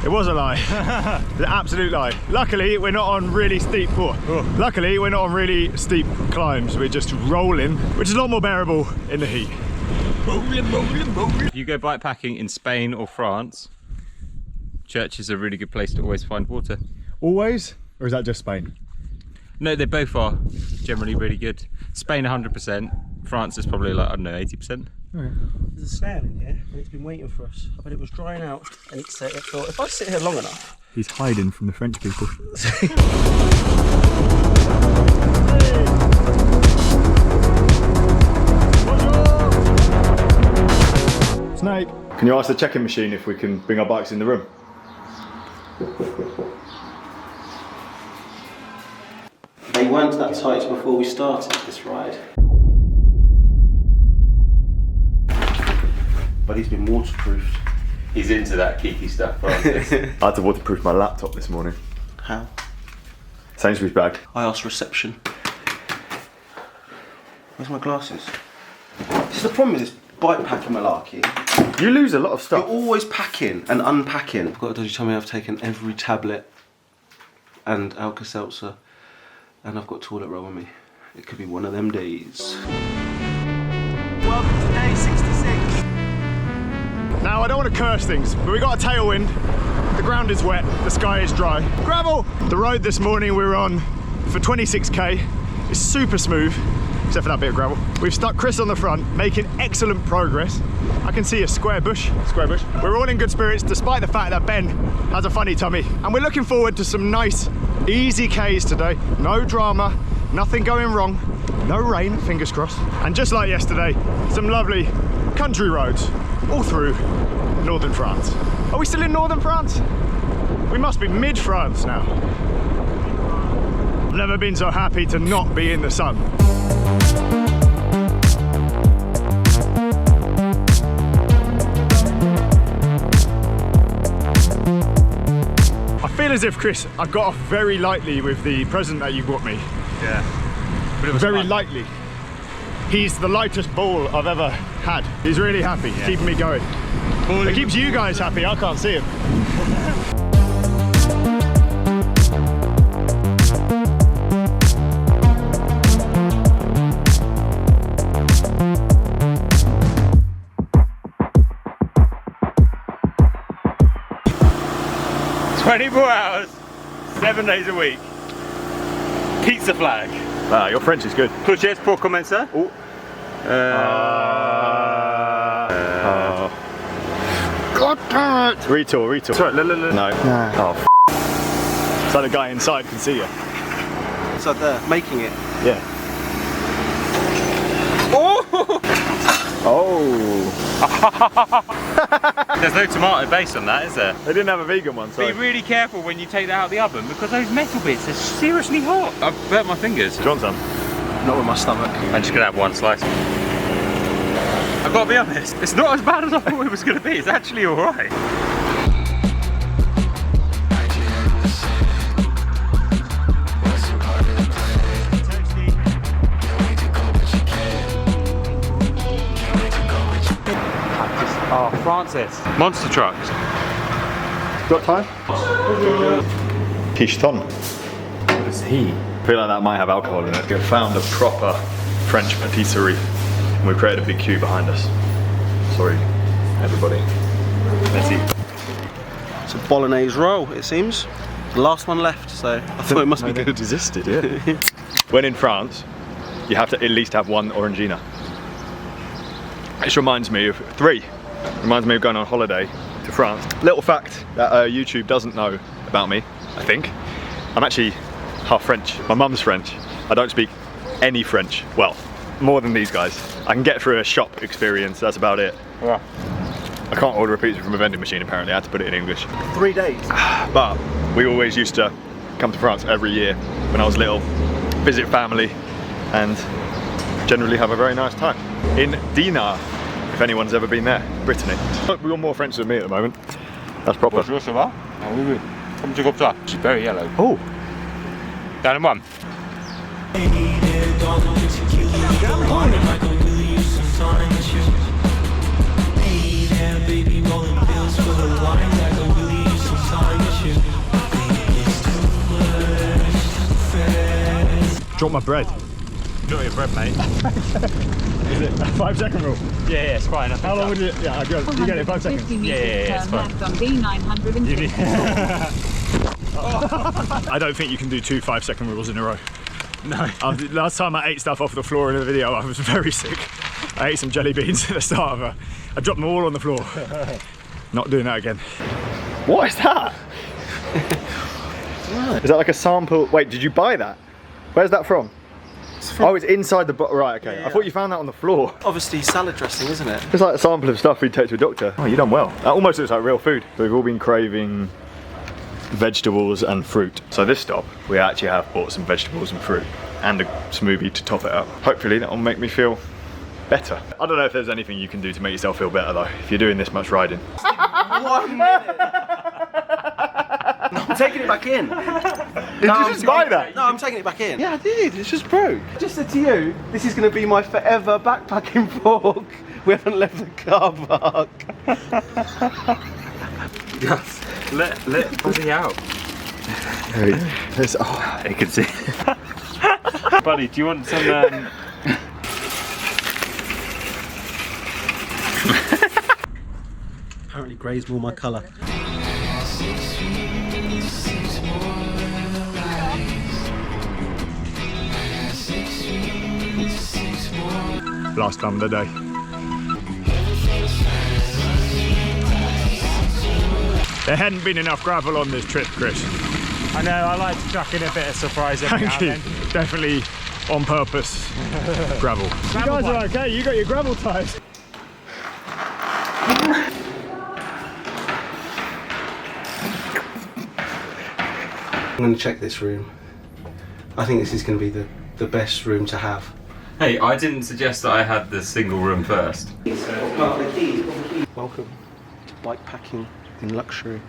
It was a lie. It's an absolute lie. Luckily, we're not on really steep. Luckily, we're not on really steep climbs. We're just rolling, which is a lot more bearable in the heat. Rolling. If you go bikepacking in Spain or France, church is a really good place to always find water. Always? Or is that just Spain? No, they both are generally really good. Spain 100%. France is probably like, I don't know, 80%. Right. There's a snail in here and it's been waiting for us. I bet it was drying out and it thought, if I sit here long enough. He's hiding from the French people. Snake. Can you ask the check-in machine if we can bring our bikes in the room? They weren't that tight before we started this ride. But he's been waterproofed. He's into that geeky stuff, Francis. I had to waterproof my laptop this morning. How? Sainsbury's bag. I asked reception. Where's my glasses? This is the problem with this bike packing malarkey. You lose a lot of stuff. You're always packing and unpacking. I've got a dodgy tummy. I've taken every tablet and Alka-Seltzer, and I've got toilet roll on me. It could be one of them days. Welcome to day 66. Now, I don't want to curse things, but we got a tailwind, the ground is wet, the sky is dry. Gravel! The road this morning we were on for 26k is super smooth, except for that bit of gravel. We've stuck Chris on the front, making excellent progress. I can see a square bush. We're all in good spirits, despite the fact that Ben has a funny tummy. And we're looking forward to some nice, easy Ks today. No drama, nothing going wrong, no rain, fingers crossed. And just like yesterday, some lovely country roads all through northern France. Are we still in northern France? We must be mid-France now. I've never been so happy to not be in the sun. I feel as if, Chris, I got off very lightly with the present that you brought me. Yeah. But it was very fun. lightly. He's the lightest ball I've ever had. He's really happy, keeping me going. It keeps you guys happy, I can't see him. hours, 7 days a week. Pizza flag. Ah, your French is good. Clochette pour commencer. Oh. God damn it! Retour. Sorry, no. Oh, f. So the guy inside can see you. inside there, making it. Yeah. Oh! There's no tomato base on that, is there? They didn't have a vegan one, so. Be really careful when you take that out of the oven because those metal bits are seriously hot. I've burnt my fingers. Do you want some? Not with my stomach. I'm just gonna have one slice. I've got to be honest, it's not as bad as I thought it was gonna be. It's actually alright. Oh, Francis. Monster trucks. Got time? Quiche ton. What is he? I feel like that might have alcohol in it. We found a proper French patisserie. And we created a big queue behind us. Sorry, everybody. Let's see. It's a bolognese roll, it seems. The last one left, so I thought it must be good. It existed, yeah. When in France, you have to at least have one Orangina. This reminds me of Reminds me of going on holiday to France. Little fact that YouTube doesn't know about me, I think. I'm actually half French. My mum's French. I don't speak any French. Well, more than these guys. I can get through a shop experience, that's about it. Yeah. I can't order a pizza from a vending machine apparently, I had to put it in English. 3 days. But we always used to come to France every year when I was little, visit family, and generally have a very nice time. In Dinard, if anyone's ever been there, Brittany. We've got more French than me at the moment. That's proper. Bonjour, ça va? Ah oui, oui. Comme tu comme ça. It's very yellow. Oh. Down in one. Drop my bread. Drop your bread, mate. Is it a 5 second rule? Yeah, it's quite enough. How long would it? Yeah, I go. You get it 5 seconds. Yeah, it's fine. I don't think you can do 2 5-second rules in a row. No. Last time I ate stuff off the floor in a video, I was very sick. I ate some jelly beans at the start of it. I dropped them all on the floor. Not doing that again. What is that? Is that like a sample? Wait, did you buy that? Where's that from? Oh, it's inside the bottle. Right, okay. Yeah. I thought you found that on the floor. Obviously salad dressing, isn't it? It's like a sample of stuff we'd take to a doctor. Oh, you done well. That almost looks like real food. We've all been craving vegetables and fruit. So this stop, we actually have bought some vegetables and fruit and a smoothie to top it up. Hopefully that will make me feel better. I don't know if there's anything you can do to make yourself feel better though, if you're doing this much riding. 1 minute! I'm taking it back in. Did you just buy that? No, I'm taking it back in. Yeah, I did. It's just broke. Just said to you, this is going to be my forever backpacking vlog. We haven't left the car park. Yes. Let Buddy out. Oh, I can see. Buddy, do you want some? Apparently grey's more my colour. Last time of the day. There hadn't been enough gravel on this trip, Chris. I know, I like to chuck in a bit of surprise every now and then. Definitely on purpose. Gravel. You guys are okay, you got your gravel tyres. I'm going to check this room. I think this is going to be the best room to have. Hey, I didn't suggest that I had the single room first. Welcome to bike packing in luxury.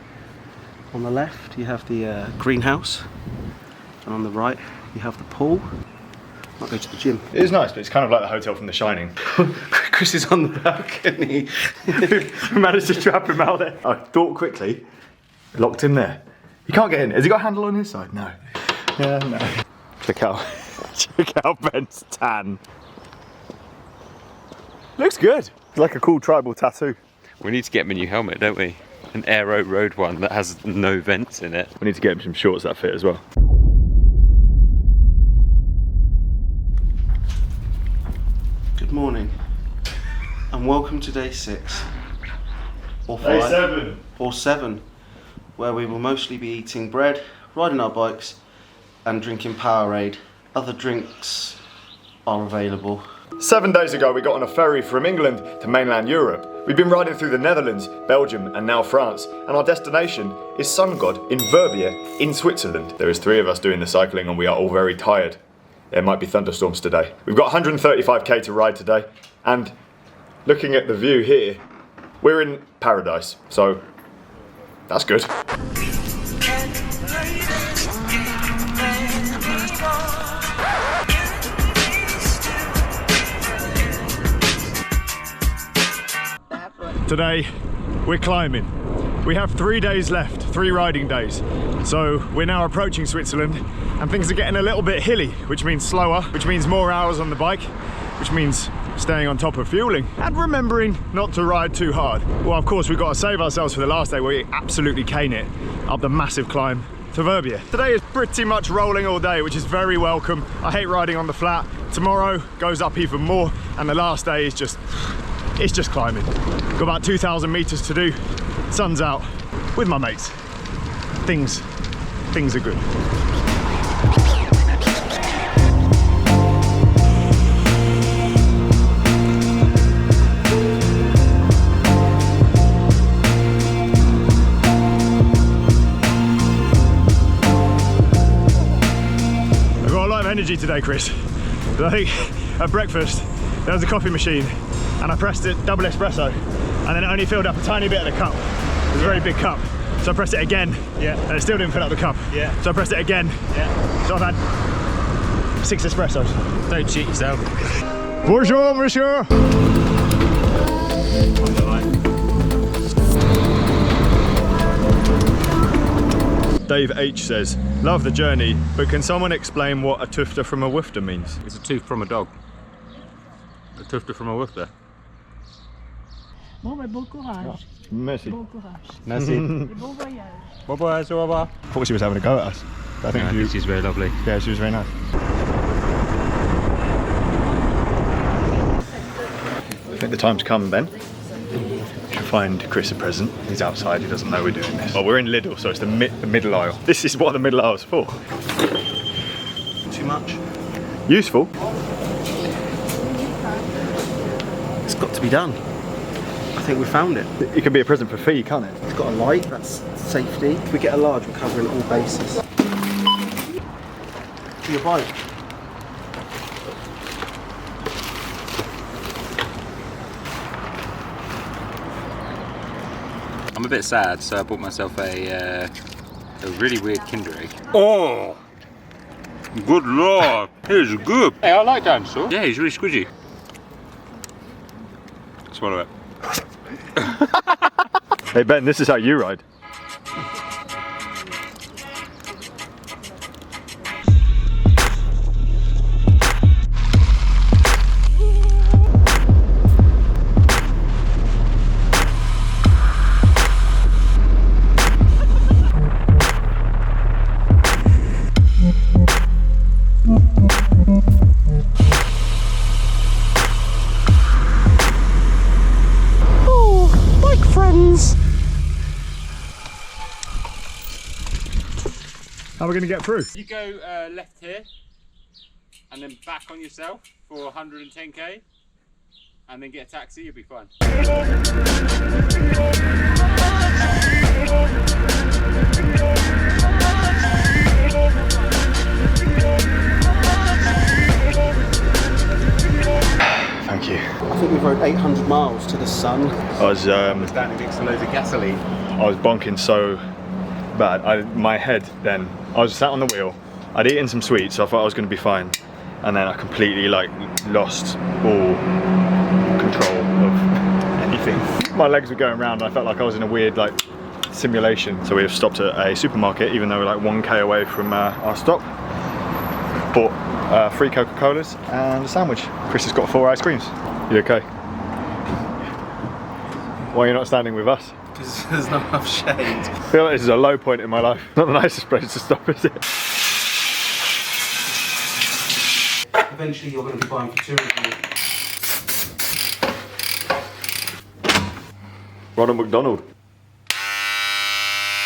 On the left you have the greenhouse, and on the right you have the pool. Might go to the gym. It is nice, but it's kind of like the hotel from The Shining. Chris is on the balcony. We managed to trap him out there. I thought quickly, locked him there. He can't get in. Has he got a handle on his side? No. Yeah, no. Check out Ben's tan. Looks good. It's like a cool tribal tattoo. We need to get him a new helmet, don't we? An aero road one that has no vents in it. We need to get him some shorts that fit as well. Good morning, and welcome to day 6. Or 5. Day 7. Or 7, where we will mostly be eating bread, riding our bikes, and drinking Powerade. Other drinks are available. 7 days ago we got on a ferry from England to mainland Europe. We've been riding through the Netherlands, Belgium and now France, and our destination is Sun God in Verbier in Switzerland. There is 3 of us doing the cycling and we are all very tired. There might be thunderstorms today. We've got 135k to ride today, and looking at the view here, we're in paradise, so that's good. Today, we're climbing. We have 3 days left, 3 riding days. So we're now approaching Switzerland and things are getting a little bit hilly, which means slower, which means more hours on the bike, which means staying on top of fueling and remembering not to ride too hard. Well, of course, we've got to save ourselves for the last day where we absolutely cane it up the massive climb to Verbier. Today is pretty much rolling all day, which is very welcome. I hate riding on the flat. Tomorrow goes up even more, and the last day is just, it's just climbing. Got about 2,000 meters to do. Sun's out with my mates. Things are good. I've got a lot of energy today, Chris. I think at breakfast there was a coffee machine and I pressed it double espresso, and then it only filled up a tiny bit of the cup. It was a very big cup. So I pressed it again, and it still didn't fill up the cup. So I pressed it again. So I've had 6 espressos. Don't cheat yourself. Bonjour, monsieur. Dave H says, love the journey, but can someone explain what a tufta from a woofter means? It's a tooth from a dog. A tufta from a woofter. Bon, bon courage. Merci. Bon courage. Merci. Bon voyage. Bye bye, au revoir. I thought she was having a go at us. I think she's very lovely. Yeah, she was very nice. I think the time's come, Ben. To find Chris a present. He's outside, he doesn't know we're doing this. Well, we're in Lidl, so it's the middle aisle. This is what the middle aisle's for. Too much. Useful. It's got to be done. I think we found it. It can be a present for fee, can't it? It's got a light, that's safety. If we get a large, we're covering all bases. To your bike. I'm a bit sad, so I bought myself a really weird Kinder Egg. Oh! Good lord! He's good! Hey, I like dinosaur. Yeah, he's really squidgy. Swallow it. Hey Ben, this is how you ride. How are we going to get through? You go left here, and then back on yourself for 110k, and then get a taxi, you'll be fine. Thank you. I think we rode 800 miles to the sun. I was standing next to loads of gasoline. I was bonking so bad. My head then, I was sat on the wheel, I'd eaten some sweets, so I thought I was going to be fine, and then I completely lost all control of anything. My legs were going round and I felt like I was in a weird simulation. So we have stopped at a supermarket, even though we're 1k away from our stop. Bought 3 Coca-Colas and a sandwich. Chris has got 4 ice creams. You okay? Why are you not standing with us? Because there's not enough shade. I feel like this is a low point in my life. Not the nicest place to stop, is it? Eventually you're going to be buying for 2 of you. Ronald McDonald.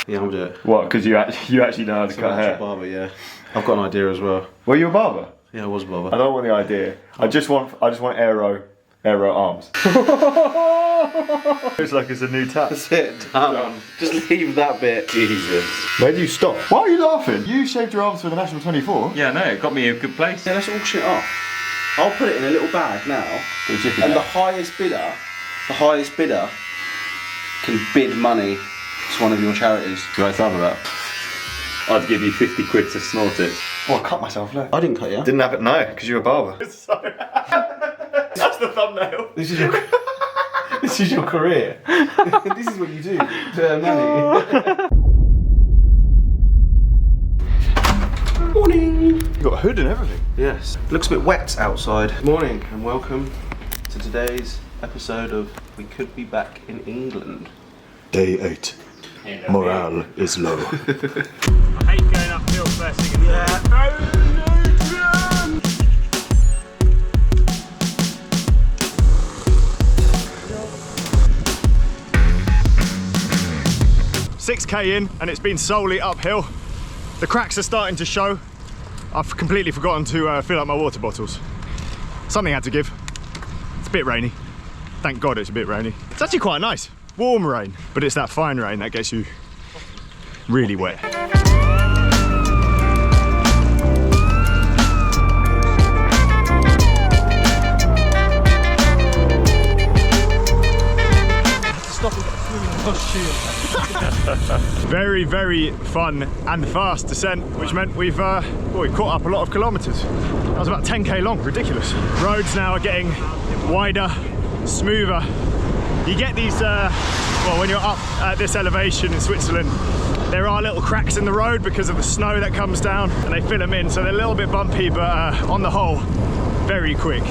Yeah, I'll do it. What? Because you actually know how to cut hair. Barber, yeah. I've got an idea as well. Were you a barber? Yeah, I was a barber. I don't want the idea. I just want aero arms. It's like it's a new tap. That's it. Done. Just leave that bit. Jesus. Where do you stop? Why are you laughing? You shaved your arms for the National 24. Yeah, no, it got me a good place. Yeah, let's auction it off. I'll put it in a little bag now, and the highest bidder can bid money to one of your charities. You like to have that? I'd give you 50 quid to snort it. Oh, I cut myself, look. I didn't cut you. Didn't have it, no, because you're a barber. That's the thumbnail. This is your career. This is what you do to earn money. Morning. You got a hood and everything. Yes. Looks a bit wet outside. Morning and welcome to today's episode of We Could Be Back in England. Day 8. Morale is low. I hate going uphill first thing in the morning. 6k in and it's been solely uphill. The cracks are starting to show. I've completely forgotten to fill up my water bottles. Something had to give. It's a bit rainy. Thank God it's a bit rainy. It's actually quite nice. Warm rain, but it's that fine rain that gets you really wet. Very, very fun and fast descent, which meant we've caught up a lot of kilometres. That was about 10k long, ridiculous. Roads now are getting wider, smoother. You get these, well, when you're up at this elevation in Switzerland, there are little cracks in the road because of the snow that comes down and they fill them in, so they're a little bit bumpy, but on the whole, very quick.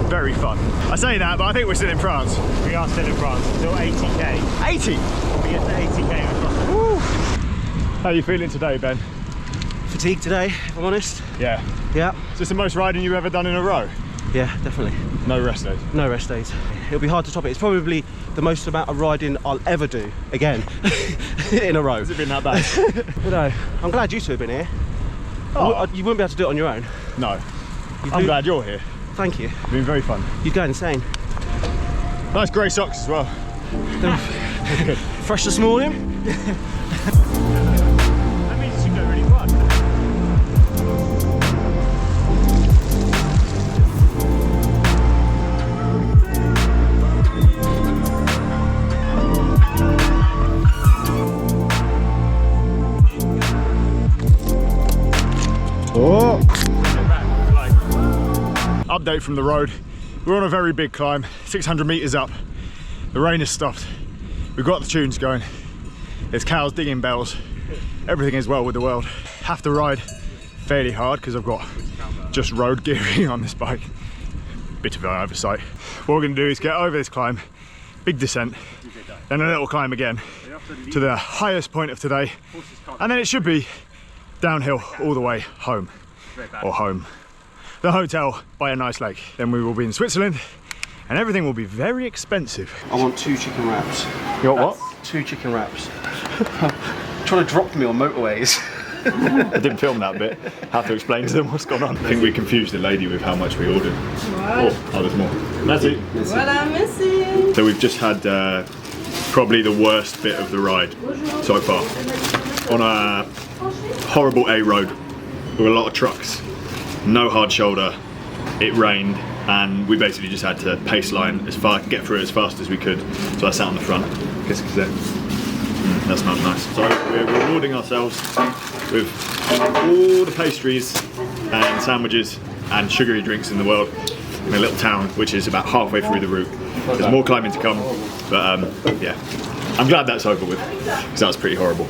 Very fun. I say that, but I think we're still in France. We are still in France, still 80k. 80? We get to 80k across. Woo. How are you feeling today, Ben? Fatigued today, if I'm honest. Yeah. Yeah. Is this the most riding you've ever done in a row? Yeah, definitely. No rest days? No rest days. It'll be hard to top it. It's probably the most amount of riding I'll ever do again in a row. Has it been that bad? But no, I'm glad you two have been here. Oh. You wouldn't be able to do it on your own. No. I'm glad you're here. Thank you. It's been very fun. You'd go insane. Nice grey socks as well. Fresh this morning. That means you should go really fun. Oh! Update from the road. We're on a very big climb, 600 meters up. The rain has stopped. We've got the tunes going. There's cows digging bells. Everything is well with the world. Have to ride fairly hard because I've got just road gearing on this bike. Bit of an oversight. What we're going to do is get over this climb, big descent, then a little climb again to the highest point of today, and then it should be downhill all the way home, or home. The hotel by a nice lake. Then we will be in Switzerland and everything will be very expensive. I want 2 chicken wraps. You want what? 2 chicken wraps. Trying to drop me on motorways. I didn't film that bit. Have to explain to them what's gone on. I think we confused the lady with how much we ordered. What? Oh, there's more. Merci. What I'm missing? So we've just had probably the worst bit of the ride so far. On a horrible A road with a lot of trucks. No hard shoulder, it rained, and we basically just had to pace line as far, get through it as fast as we could. So I sat on the front. Qu'est-ce que c'est? That smells nice. So we're rewarding ourselves with all the pastries and sandwiches and sugary drinks in the world in a little town which is about halfway through the route. There's more climbing to come, but yeah, I'm glad that's over with because that was pretty horrible.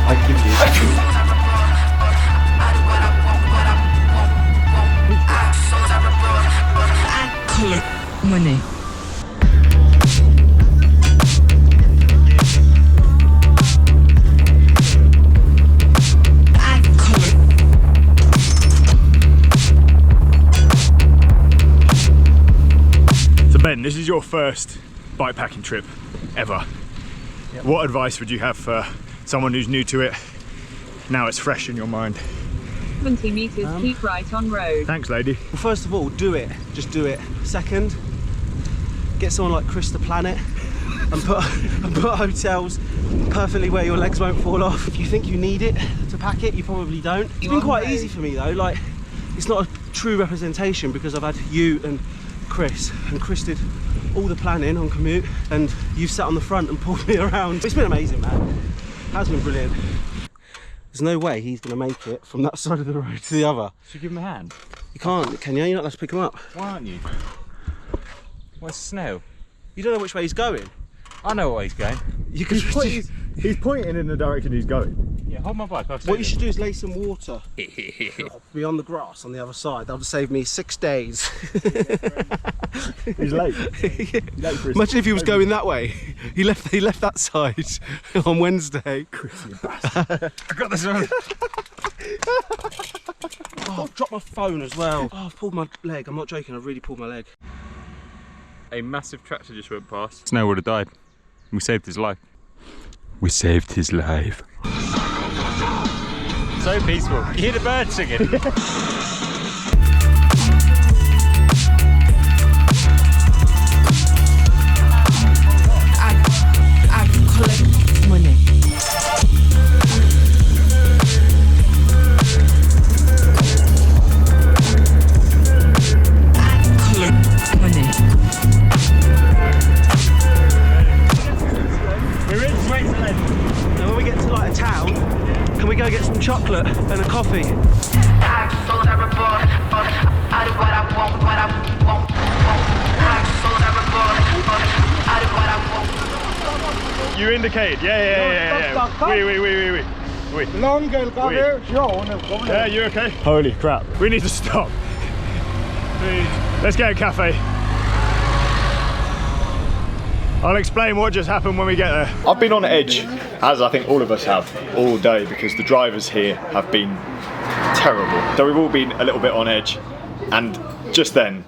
I give you. Money. This is your first bikepacking trip ever. Yep. What advice would you have for someone who's new to it? Now it's fresh in your mind. 20 meters, keep right on road. Thanks, lady. Well, first of all, do it. Just do it. Second, get someone like Chris to plan it and put hotels perfectly where your legs won't fall off. If you think you need it to pack it, you probably don't. It's been quite easy for me though. Like, it's not a true representation because I've had you and Chris did all the planning on commute, and you've sat on the front and pulled me around. It's been amazing, man. It has been brilliant. There's no way he's going to make it from that side of the road to the other. Should we give him a hand? You can't, can you? You're not allowed to pick him up. Why aren't you? Where's the snow? You don't know which way he's going. I know where he's going. You can he's pointing in the direction he's going. Yeah, hold my bike. What you should do is lay some water. Be on the grass on the other side. That'll save me 6 days. He's late. He's late for his Imagine if he was going that way. He left that side on Wednesday. Chrissy bastard. I got this one. Oh, I've dropped my phone as well. Oh, I've pulled my leg. I'm not joking. I've really pulled my leg. A massive tractor just went past. Snow would have died. We saved his life. We saved his life. So peaceful. You hear the birds singing? I collect money. I collect money. We're in Switzerland. And when we get to like a town, can we go get some chocolate and a coffee? You indicate. Yeah. Oui. Yeah, you okay? Holy crap. We need to stop. Let's get a cafe. I'll explain what just happened when we get there. I've been on edge, as I think all of us have, all day, because the drivers here have been terrible. So we've all been a little bit on edge, and just then,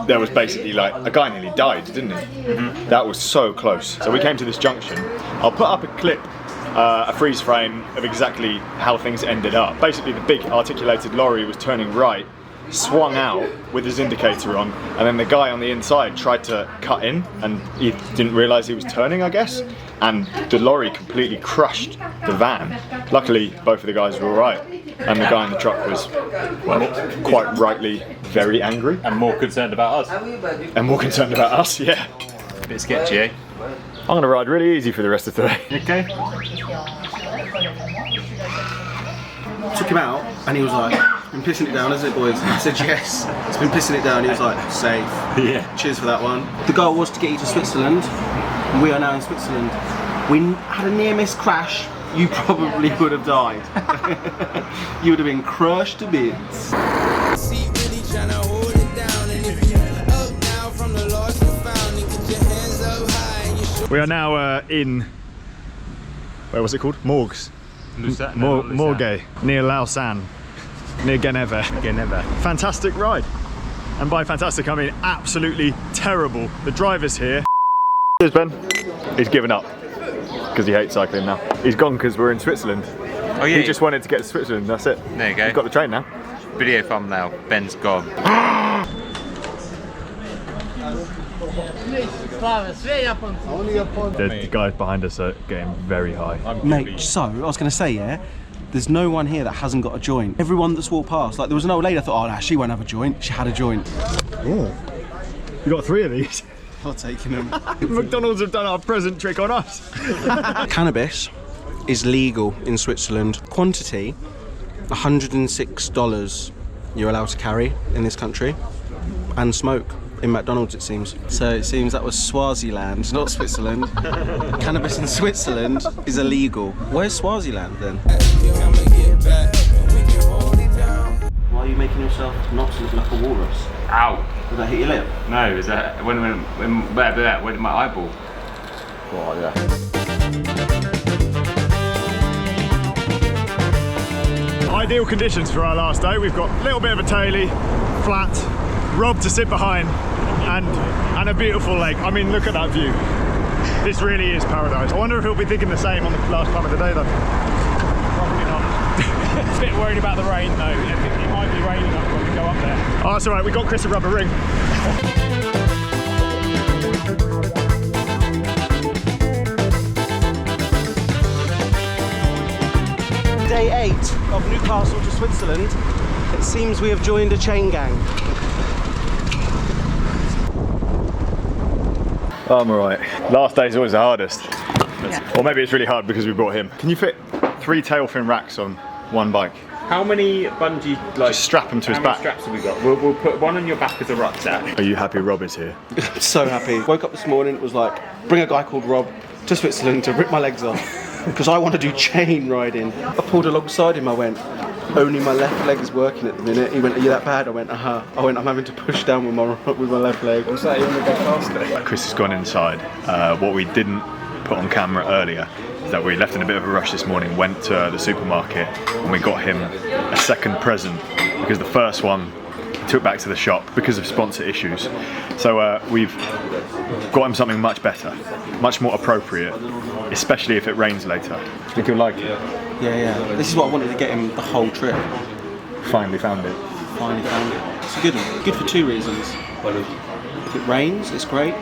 there was basically like, a guy nearly died, didn't he? Mm-hmm. That was so close. So we came to this junction. I'll put up a clip, a freeze frame of exactly how things ended up. Basically the big articulated lorry was turning right, swung out with his indicator on, and then the guy on the inside tried to cut in and he didn't realise he was turning, I guess, and the lorry completely crushed the van. Luckily both of the guys were alright, and the guy in the truck was, well, quite rightly very angry. And more concerned about us. And more concerned about us, yeah. A bit sketchy, eh? I'm going to ride really easy for the rest of today. Okay. Took him out and he was like, been pissing it down, hasn't it, boys? I said yes, it's been pissing it down. He was like, safe. Yeah. Cheers for that one. The goal was to get you to Switzerland, and we are now in Switzerland. We had a near miss crash. You probably would have died. You would have been crushed to bits. We are now in, where was it called? Morges. Morges, near Lausanne, near Geneva. Fantastic ride. And by fantastic, I mean absolutely terrible. The driver's here. Cheers, Ben. He's given up because he hates cycling now. He's gone because we're in Switzerland. Oh yeah. He just wanted to get to Switzerland, that's it. There you go. He's got the train now. Video thumbnail. Ben's gone. The guys behind us are getting very high. Mate, so, I was going to say, yeah, there's no one here that hasn't got a joint. Everyone that's walked past, like there was an old lady, I thought, oh, nah, she won't have a joint. She had a joint. Oh. You got 3 of these? I'm taking them. McDonald's have done our present trick on us. Cannabis is legal in Switzerland. Quantity, $106 you're allowed to carry in this country. And smoke. In McDonald's, it seems. So it seems that was Swaziland, not Switzerland. Cannabis in Switzerland is illegal. Where's Swaziland then? Why are you making yourself not look like a walrus? Ow! Did that hit your lip? No, is that when my eyeball? Oh yeah. Ideal conditions for our last day. We've got a little bit of a tailie, flat, Rob to sit behind, and a beautiful lake. I mean, look at that view. This really is paradise. I wonder if he'll be thinking the same on the last climb of the day though. Probably not. A bit worried about the rain though. I think it might be raining up when we go up there. Oh, that's alright, we got Chris a rubber ring. Day 8 of Newcastle to Switzerland. It seems we have joined a chain gang. Oh, I'm alright. Last day's always the hardest. Or maybe it's really hard because we brought him. Can you fit 3 tail fin racks on one bike? How many bungee, like, just strap them to his how back. many straps have we got? We'll put one on your back as a rucksack. Are you happy Rob is here? So happy. Woke up this morning, it was like, bring a guy called Rob to Switzerland to rip my legs off. Because I want to do chain riding. I pulled alongside him, I went, only my left leg is working at the minute. He went, are you that bad? I went, uh-huh. I went, I'm having to push down with my left leg. What's that, you want to go faster? Chris has gone inside. What we didn't put on camera earlier is that we left in a bit of a rush this morning, went to the supermarket and we got him a second present because the first one he took back to the shop because of sponsor issues. So we've got him something much better, much more appropriate, especially if it rains later. Do you think he'll like it? Yeah. This is what I wanted to get him the whole trip. Finally found it. Finally found it. It's a good one. Good for 2 reasons. If it rains, it's great.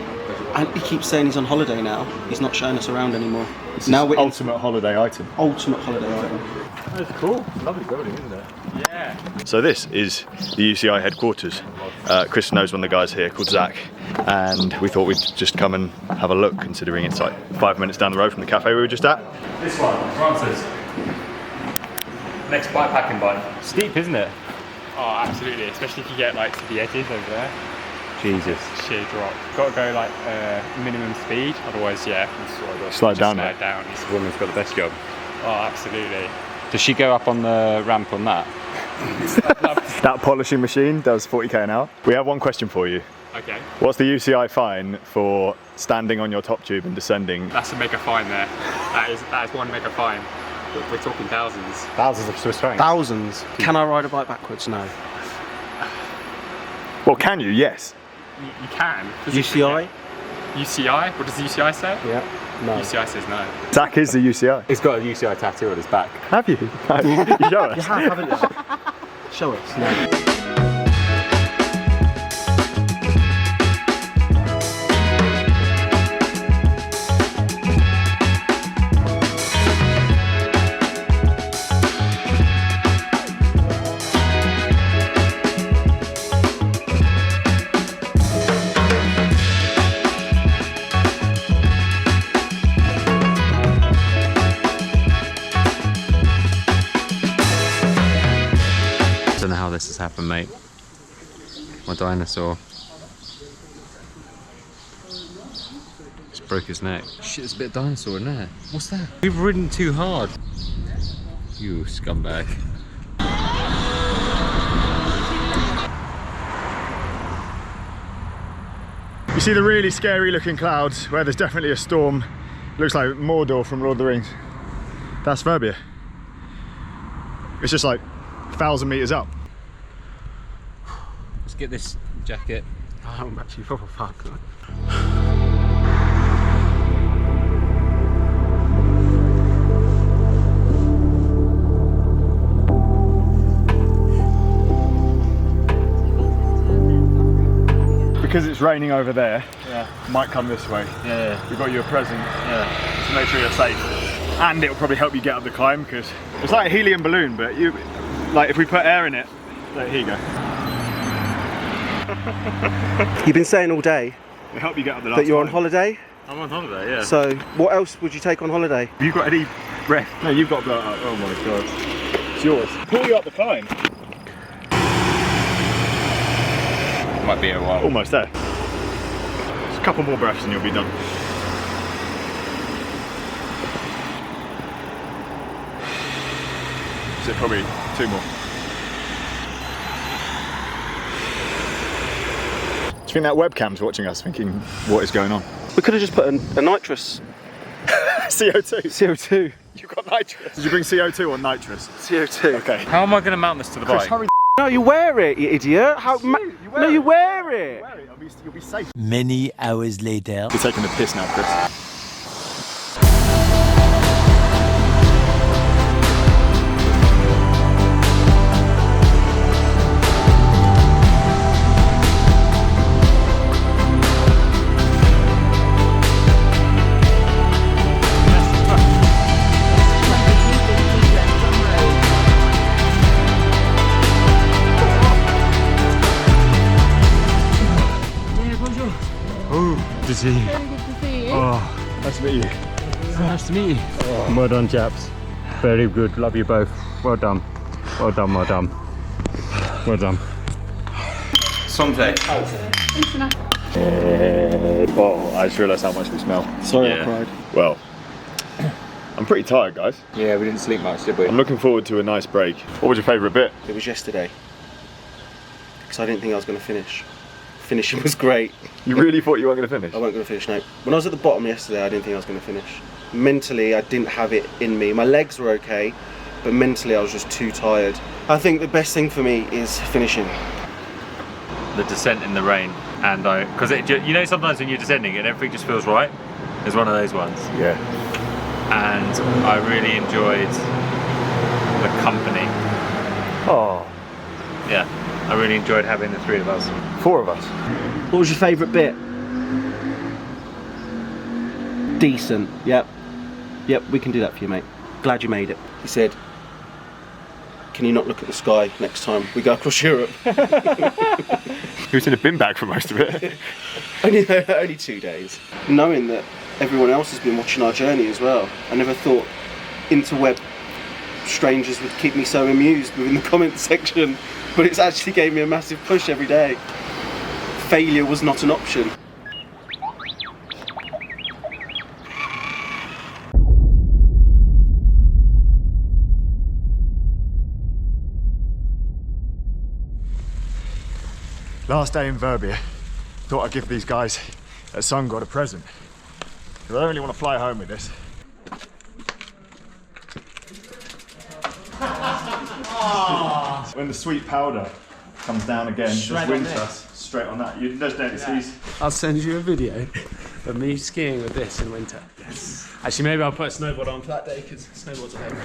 And he keeps saying he's on holiday now. He's not showing us around anymore. It's now we're ultimate holiday item. Ultimate holiday item. That's cool. Lovely building, isn't it? Yeah. So this is the UCI headquarters. Chris knows one of the guys here called Zach, and we thought we'd just come and have a look, considering it's like 5 minutes down the road from the cafe we were just at. This one, Francis. Next bikepacking bike. Steep, isn't it? Oh, absolutely. Especially if you get like to the edges over there. Jesus. Sheer drop. Got to go like minimum speed, otherwise, yeah. Slide down. Slide down. This woman's got the best job. Oh, absolutely. Does she go up on the ramp on that? That polishing machine does 40k an hour. We have one question for you. Okay. What's the UCI fine for standing on your top tube and descending? That's a mega fine there. That is one mega fine. We're talking thousands. Thousands of Swiss francs. Thousands. Can I ride a bike backwards? No. Well, can you? Yes. You can. UCI? UCI? What does the UCI say? Yeah. No. UCI says no. Zach is the UCI. He's got a UCI tattoo on his back. Have you? You show us. You have, haven't you? Show us. No. Don't know how this has happened, mate. My dinosaur just broke his neck. Shit, there's a bit of dinosaur in there. What's that? We've ridden too hard. You scumbag. You see the really scary looking clouds where there's definitely a storm. Looks like Mordor from Lord of the Rings. That's Serbia. It's just like 1,000 meters up. Let's get this jacket. I'm actually proper fucked. Because it's raining over there, Yeah. might come this way. Yeah. We've got you a present Yeah. to make sure you're safe. And it'll probably help you get up the climb because it's like a helium balloon, but you, like if we put air in it, like, here you go. You've been saying all day It'll help you get up the last that you're on climb. holiday. I'm on holiday, yeah. So what else would you take on holiday? Have you got any breath? No, you've got blow up. Oh my god. It's yours. Pull you up the climb. Might be a while. Almost there. Just a couple more breaths and you'll be done. So probably 2 more. Do you think that webcam's watching us thinking, what is going on? We could have just put a nitrous. CO2? CO2. You got nitrous? Did you bring CO2 or nitrous? CO2. Okay. How am I going to mount this to the Chris, bike? hurry No, you wear it, you idiot. No, you wear it. You'll be safe. Many hours later. You're taking the piss now, Chris. To see you. Very good to see you. Oh, nice to meet you. Nice to meet you. Well done, chaps. Very good. Love you both. Well done. Well done. Well done. Well done. Something. Oh, I just realised how much we smell. Sorry, I cried. Well, I'm pretty tired, guys. Yeah, we didn't sleep much, did we? I'm looking forward to a nice break. What was your favourite bit? It was yesterday. Because I didn't think I was going to finish. Finishing was great. You really thought you weren't going to finish? I wasn't going to finish, no. When I was at the bottom yesterday, I didn't think I was going to finish. Mentally, I didn't have it in me. My legs were okay, but mentally I was just too tired. I think the best thing for me is finishing. The descent in the rain, and because you know, sometimes when you're descending and everything just feels right. It's one of those ones. Yeah. And I really enjoyed the company. Oh. Yeah, I really enjoyed having the three of us. 4 of us. What was your favourite bit? Decent. Yep, we can do that for you, mate. Glad you made it. He said, can you not look at the sky next time we go across Europe? He was in a bin bag for most of it. only 2 days. Knowing that everyone else has been watching our journey as well, I never thought interweb strangers would keep me so amused within the comment section, but it's actually gave me a massive push every day. Failure was not an option. Last day in Verbia. Thought I'd give these guys at SunGod a present. Because I don't really want to fly home with this. When the sweet powder comes down again, just winter, straight on that. You just don't see. I'll send you a video of me skiing with this in winter. Yes. Actually, maybe I'll put a snowboard on for that day because snowboards are heavy.